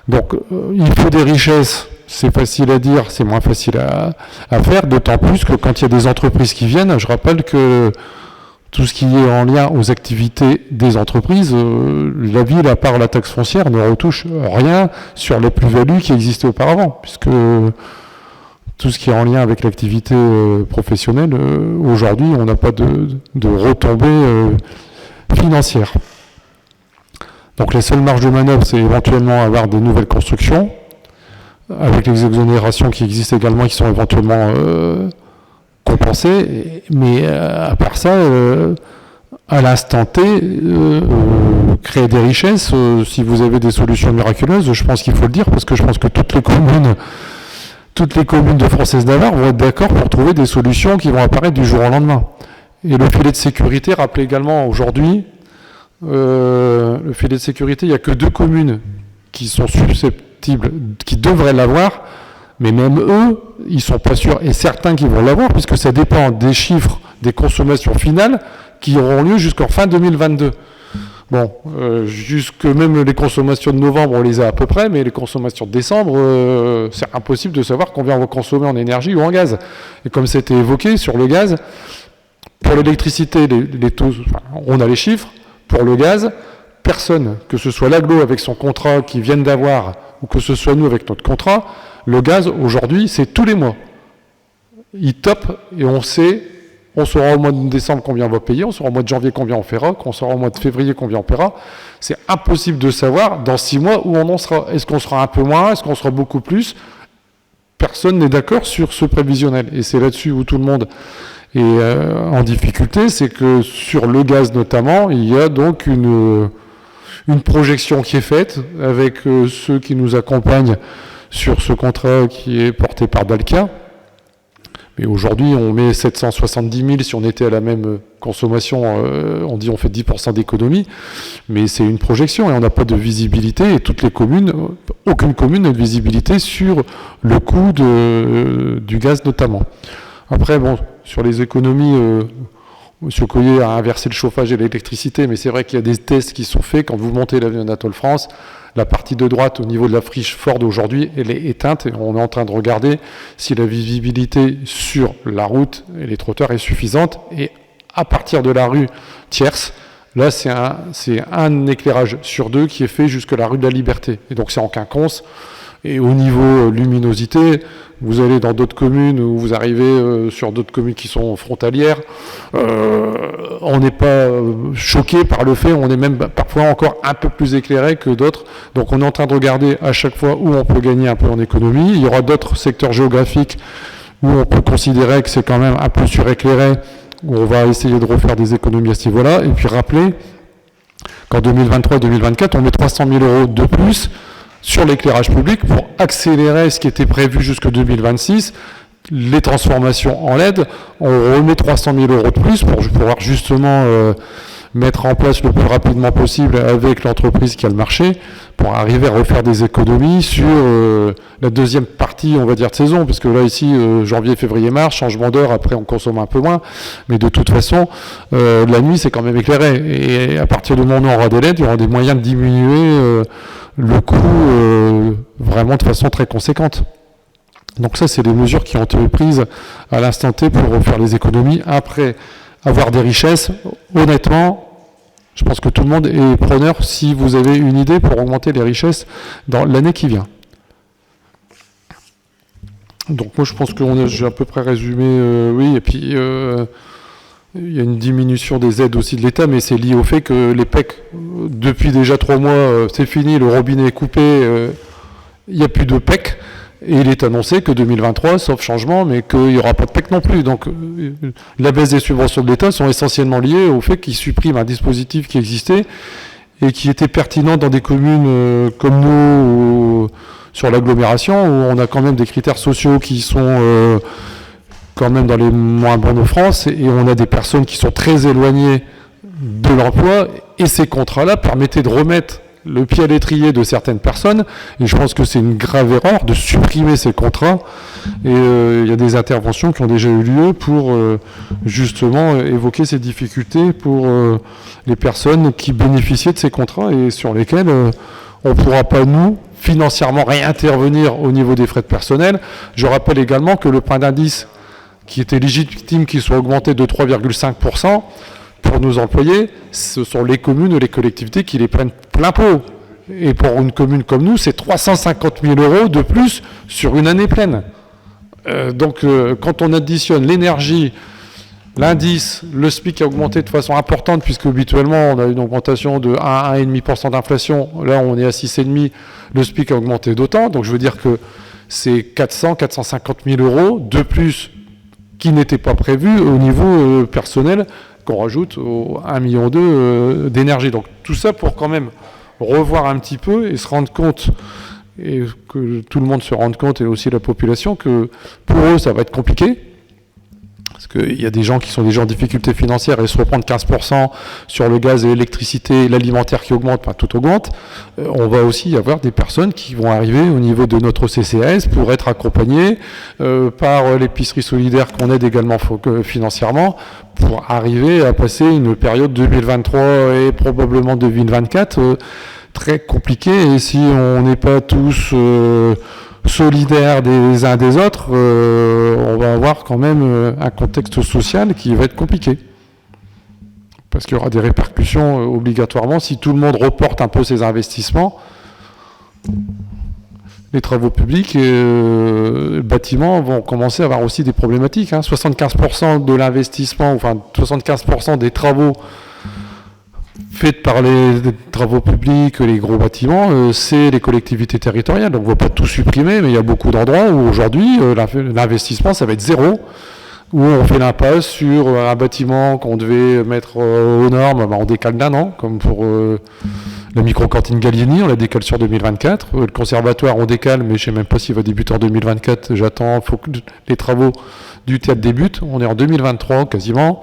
Donc, il faut des richesses, c'est facile à dire, c'est moins facile à faire, d'autant plus que quand il y a des entreprises qui viennent, je rappelle que tout ce qui est en lien aux activités des entreprises, la ville, à part la taxe foncière, ne retouche rien sur les plus-values qui existaient auparavant, puisque tout ce qui est en lien avec l'activité professionnelle, aujourd'hui, on n'a pas de retombées financières. Donc les seules marges de manœuvre, c'est éventuellement avoir des nouvelles constructions, avec les exonérations qui existent également, qui sont éventuellement compensées. Mais à part ça, à l'instant T, créer des richesses, si vous avez des solutions miraculeuses, je pense qu'il faut le dire, parce que je pense que toutes les communes de Française-Navarre vont être d'accord pour trouver des solutions qui vont apparaître du jour au lendemain. Et le filet de sécurité, rappelez également aujourd'hui, le filet de sécurité, il n'y a que 2 communes qui sont susceptibles, qui devraient l'avoir, mais même eux, ils ne sont pas sûrs, et certains qui vont l'avoir, puisque ça dépend des chiffres des consommations finales qui auront lieu jusqu'en fin 2022. Bon, jusque même les consommations de novembre, on les a à peu près, mais les consommations de décembre, c'est impossible de savoir combien on va consommer en énergie ou en gaz. Et comme c'était évoqué sur le gaz, pour l'électricité, les taux, enfin, on a les chiffres. Pour le gaz, personne, que ce soit l'aglo avec son contrat qu'ils viennent d'avoir, ou que ce soit nous avec notre contrat, le gaz, aujourd'hui, c'est tous les mois. Il top et on sait, on saura au mois de décembre combien on va payer, on saura au mois de janvier combien on fera, on saura au mois de février combien on paiera. C'est impossible de savoir dans 6 mois où on en sera. Est-ce qu'on sera un peu moins, est-ce qu'on sera beaucoup plus? Personne n'est d'accord sur ce prévisionnel. Et c'est là-dessus où tout le monde est en difficulté, c'est que sur le gaz notamment, il y a donc une projection qui est faite avec ceux qui nous accompagnent sur ce contrat qui est porté par Dalkia. Mais aujourd'hui, on met 770 000, si on était à la même consommation, on dit on fait 10% d'économie, mais c'est une projection et on n'a pas de visibilité, et toutes les communes, aucune commune n'a de visibilité sur le coût du gaz notamment. Après, bon, sur les économies, M. Coyer a inversé le chauffage et l'électricité, mais c'est vrai qu'il y a des tests qui sont faits. Quand vous montez l'avenue Anatole France, la partie de droite au niveau de la friche Ford aujourd'hui, elle est éteinte, et on est en train de regarder si la visibilité sur la route et les trotteurs est suffisante. Et à partir de la rue Tierce, là c'est un éclairage sur 2 qui est fait jusque la rue de la Liberté. Et donc c'est en quinconce. Et au niveau luminosité, vous allez dans d'autres communes ou vous arrivez sur d'autres communes qui sont frontalières, on n'est pas choqué par le fait, on est même parfois encore un peu plus éclairé que d'autres. Donc on est en train de regarder à chaque fois où on peut gagner un peu en économie. Il y aura d'autres secteurs géographiques où on peut considérer que c'est quand même un peu suréclairé, où on va essayer de refaire des économies à ce niveau-là. Et puis rappelez qu'en 2023 et 2024, on met 300 000 € de plus sur l'éclairage public pour accélérer ce qui était prévu jusqu'en 2026, les transformations en LED. On remet 300 000 € de plus pour pouvoir justement mettre en place le plus rapidement possible avec l'entreprise qui a le marché, pour arriver à refaire des économies sur la deuxième partie, on va dire, de saison, parce que là, ici, janvier, février, mars, changement d'heure, après on consomme un peu moins, mais de toute façon, la nuit, c'est quand même éclairé, et à partir du moment où on aura des LED, il y aura des moyens de diminuer le coût vraiment de façon très conséquente. Donc ça, c'est des mesures qui ont été prises à l'instant T pour faire les économies. Après avoir des richesses, honnêtement, je pense que tout le monde est preneur si vous avez une idée pour augmenter les richesses dans l'année qui vient. Donc moi, je pense que j'ai à peu près résumé, oui, et puis il y a une diminution des aides aussi de l'État, mais c'est lié au fait que les PEC, depuis déjà 3 mois, c'est fini, le robinet est coupé, il n'y a plus de PEC, et il est annoncé que 2023, sauf changement, mais qu'il n'y aura pas de PEC non plus. Donc la baisse des subventions de l'État sont essentiellement liées au fait qu'il supprime un dispositif qui existait et qui était pertinent dans des communes comme nous, sur l'agglomération, où on a quand même des critères sociaux qui sont quand même dans les moins bons de France, et on a des personnes qui sont très éloignées de l'emploi, et ces contrats-là permettaient de remettre le pied à l'étrier de certaines personnes, et je pense que c'est une grave erreur de supprimer ces contrats, et il y a des interventions qui ont déjà eu lieu pour justement évoquer ces difficultés pour les personnes qui bénéficiaient de ces contrats et sur lesquels on ne pourra pas, nous, financièrement réintervenir au niveau des frais de personnel. Je rappelle également que le point d'indice qui était légitime qu'il soit augmenté de 3,5%, pour nos employés, ce sont les communes et les collectivités qui les prennent plein pot. Et pour une commune comme nous, c'est 350 000 € de plus sur une année pleine. Quand on additionne l'énergie, l'indice, le SMIC a augmenté de façon importante, puisque habituellement, on a une augmentation de 1 à 1,5% d'inflation. Là, on est à 6,5%. Le SMIC a augmenté d'autant. Donc, je veux dire que c'est 450 000 euros de plus qui n'étaient pas prévus au niveau personnel, qu'on rajoute aux 1,2 million d'énergie. Donc, tout ça pour quand même revoir un petit peu et se rendre compte, et que tout le monde se rende compte, et aussi la population, que pour eux, ça va être compliqué. Parce qu'il y a des gens qui sont déjà en difficulté financière et se reprendre 15% sur le gaz et l'électricité, l'alimentaire qui augmente, enfin tout augmente. On va aussi y avoir des personnes qui vont arriver au niveau de notre CCAS pour être accompagnées par l'épicerie solidaire qu'on aide également financièrement pour arriver à passer une période 2023 et probablement 2024 très compliquée. Et si on n'est pas tous solidaires des uns des autres, on va avoir quand même un contexte social qui va être compliqué. Parce qu'il y aura des répercussions obligatoirement. Si tout le monde reporte un peu ses investissements, les travaux publics et le bâtiment vont commencer à avoir aussi des problématiques. 75% de l'investissement, enfin 75% des travaux faits par les travaux publics, les gros bâtiments, c'est les collectivités territoriales. Donc on ne va pas tout supprimer, mais il y a beaucoup d'endroits où aujourd'hui l'investissement, ça va être zéro, où on fait l'impasse sur un bâtiment qu'on devait mettre aux normes, on décale d'un an, comme pour la micro-cantine Gallieni, on la décale sur 2024. Le conservatoire, on décale, mais je ne sais même pas s'il va débuter en 2024. J'attends, il faut que les travaux du théâtre débutent. On est en 2023 quasiment.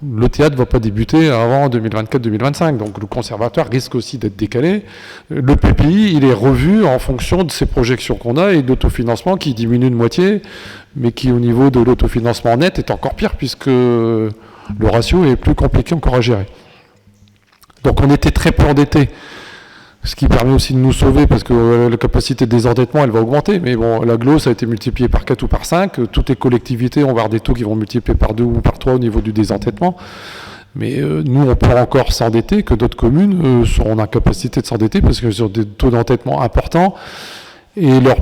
Le théâtre ne va pas débuter avant 2024-2025, donc le conservatoire risque aussi d'être décalé. Le PPI, il est revu en fonction de ces projections qu'on a et de l'autofinancement qui diminue de moitié, mais qui au niveau de l'autofinancement net est encore pire puisque le ratio est plus compliqué encore à gérer. Donc on était très peu endettés, ce qui permet aussi de nous sauver parce que la capacité de désendettement, elle va augmenter. Mais bon, l'agglo, ça a été multiplié par 4 ou par 5. Toutes les collectivités, on va avoir des taux qui vont multiplier par 2 ou par 3 au niveau du désendettement. Mais nous, on peut encore s'endetter, que d'autres communes sont en incapacité de s'endetter parce qu'elles ont des taux d'endettement importants. Et leurs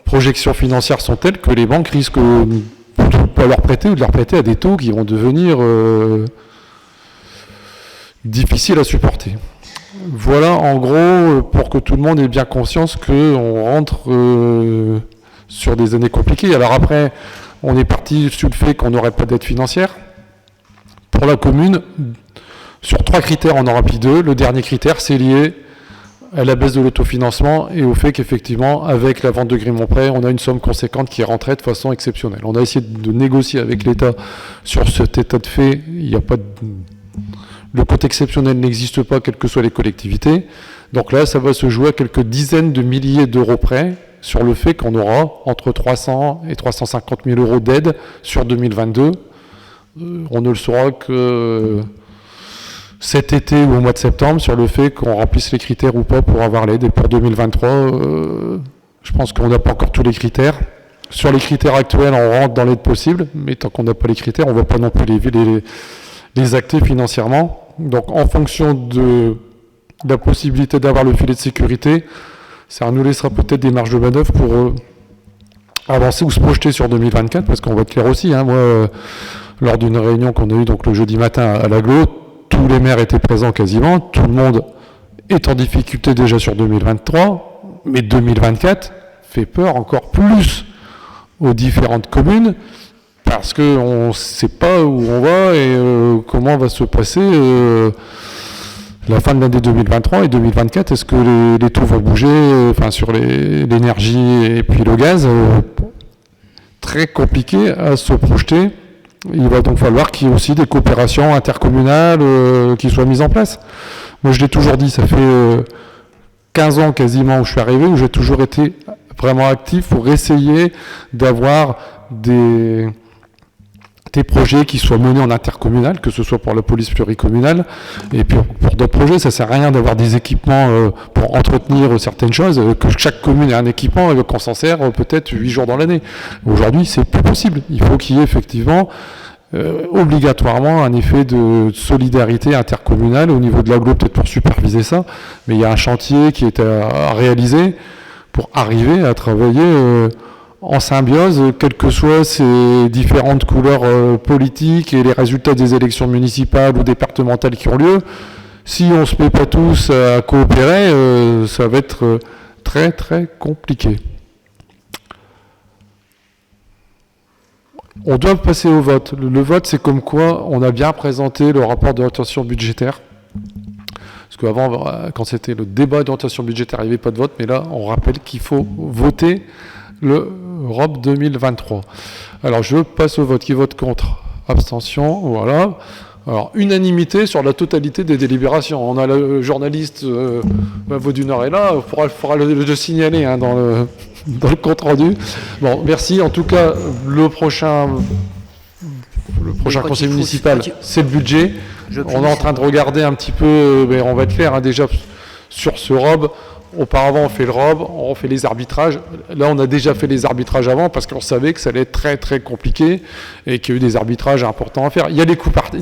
projections financières sont telles que les banques risquent de ne pas leur prêter ou de leur prêter à des taux qui vont devenir difficiles à supporter. Voilà, en gros, pour que tout le monde ait bien conscience qu'on rentre sur des années compliquées. Alors après, on est parti sur le fait qu'on n'aurait pas d'aide financière. Pour la commune, sur 3 critères, on en remplit 2. Le dernier critère, c'est lié à la baisse de l'autofinancement et au fait qu'effectivement, avec la vente de Grimont-Prêt, on a une somme conséquente qui est rentrée de façon exceptionnelle. On a essayé de négocier avec l'État sur cet état de fait. Il n'y a pas de... Le compte exceptionnel n'existe pas, quelles que soient les collectivités. Donc là, ça va se jouer à quelques dizaines de milliers d'euros près sur le fait qu'on aura entre 300 et 350 000 euros d'aide sur 2022. On ne le saura que cet été ou au mois de septembre sur le fait qu'on remplisse les critères ou pas pour avoir l'aide. Et pour 2023, je pense qu'on n'a pas encore tous les critères. Sur les critères actuels, on rentre dans l'aide possible, mais tant qu'on n'a pas les critères, on ne va pas non plus les acter financièrement. Donc en fonction de la possibilité d'avoir le filet de sécurité, ça nous laissera peut-être des marges de manœuvre pour avancer ou se projeter sur 2024, parce qu'on va être clair aussi, moi, lors d'une réunion qu'on a eue donc, le jeudi matin à l'agglo, tous les maires étaient présents quasiment, tout le monde est en difficulté déjà sur 2023, mais 2024 fait peur encore plus aux différentes communes, parce qu'on ne sait pas où on va et comment va se passer la fin de l'année 2023 et 2024. Est-ce que les taux vont bouger sur l'énergie et puis le gaz très compliqué à se projeter. Il va donc falloir qu'il y ait aussi des coopérations intercommunales qui soient mises en place. Moi, je l'ai toujours dit, ça fait 15 ans quasiment où je suis arrivé, où j'ai toujours été vraiment actif pour essayer d'avoir des projets qui soient menés en intercommunal, que ce soit pour la police pluricommunale, et puis pour d'autres projets, ça ne sert à rien d'avoir des équipements pour entretenir certaines choses, que chaque commune ait un équipement et qu'on s'en sert peut-être 8 jours dans l'année. Aujourd'hui, c'est plus possible. Il faut qu'il y ait effectivement obligatoirement un effet de solidarité intercommunale au niveau de l'agglo, peut-être pour superviser ça, mais il y a un chantier qui est à réaliser pour arriver à travailler en symbiose, quelles que soient ces différentes couleurs politiques et les résultats des élections municipales ou départementales qui ont lieu. Si on ne se met pas tous à coopérer, ça va être très très compliqué. On doit passer au vote. Le vote, c'est comme quoi on a bien présenté le rapport d'orientation budgétaire. Parce qu'avant, quand c'était le débat d'orientation budgétaire, il n'y avait pas de vote, mais là, on rappelle qu'il faut voter le ROP 2023. Alors, je passe au vote. Qui vote contre? Abstention, voilà. Alors, unanimité sur la totalité des délibérations. On a le journaliste Vaudunard est là, il faudra le signaler hein, dans le compte rendu. Bon, merci. En tout cas, le prochain conseil municipal, c'est le budget. On est en train de regarder un petit peu, mais on va être clair hein, déjà sur ce ROB. Auparavant, on fait le ROB, on fait les arbitrages. Là, on a déjà fait les arbitrages avant parce qu'on savait que ça allait être très, très compliqué et qu'il y a eu des arbitrages importants à faire. Il y a les coûts partis,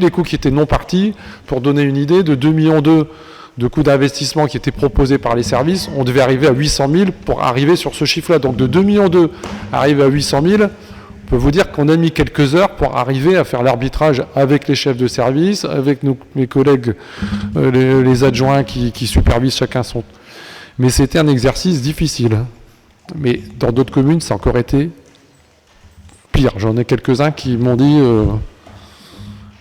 les coûts qui étaient non partis. Pour donner une idée, de 2,2 millions de coûts d'investissement qui étaient proposés par les services, on devait arriver à 800 000 pour arriver sur ce chiffre-là. Donc, de 2,2 millions à arriver à 800 000, je peux vous dire qu'on a mis quelques heures pour arriver à faire l'arbitrage avec les chefs de service, avec mes collègues, les adjoints qui supervisent chacun son. Mais c'était un exercice difficile. Mais dans d'autres communes, ça a encore été pire. J'en ai quelques-uns qui m'ont dit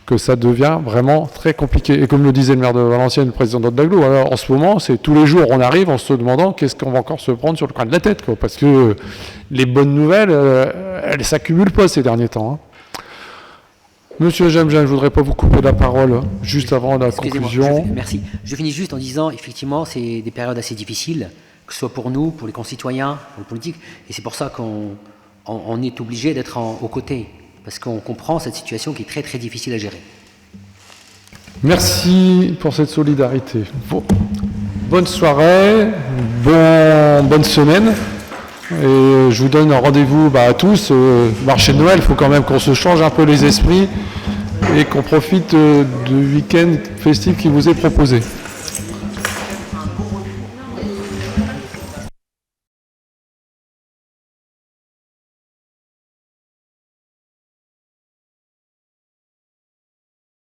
que ça devient vraiment très compliqué. Et comme le disait le maire de Valenciennes, le président d'Agglo, alors en ce moment, c'est tous les jours on arrive en se demandant qu'est-ce qu'on va encore se prendre sur le coin de la tête, quoi, parce que les bonnes nouvelles, elles ne s'accumulent pas ces derniers temps. Hein. Monsieur Jamjan, je ne voudrais pas vous couper la parole juste avant la conclusion. Merci. Je finis juste en disant, effectivement, c'est des périodes assez difficiles, que ce soit pour nous, pour les concitoyens, pour les politiques, et c'est pour ça qu'on est obligé d'être aux côtés. Parce qu'on comprend cette situation qui est très très difficile à gérer. Merci pour cette solidarité. Bon. Bonne soirée, bonne semaine. Et je vous donne un rendez-vous à tous. Marché de Noël, il faut quand même qu'on se change un peu les esprits et qu'on profite du week-end festif qui vous est proposé.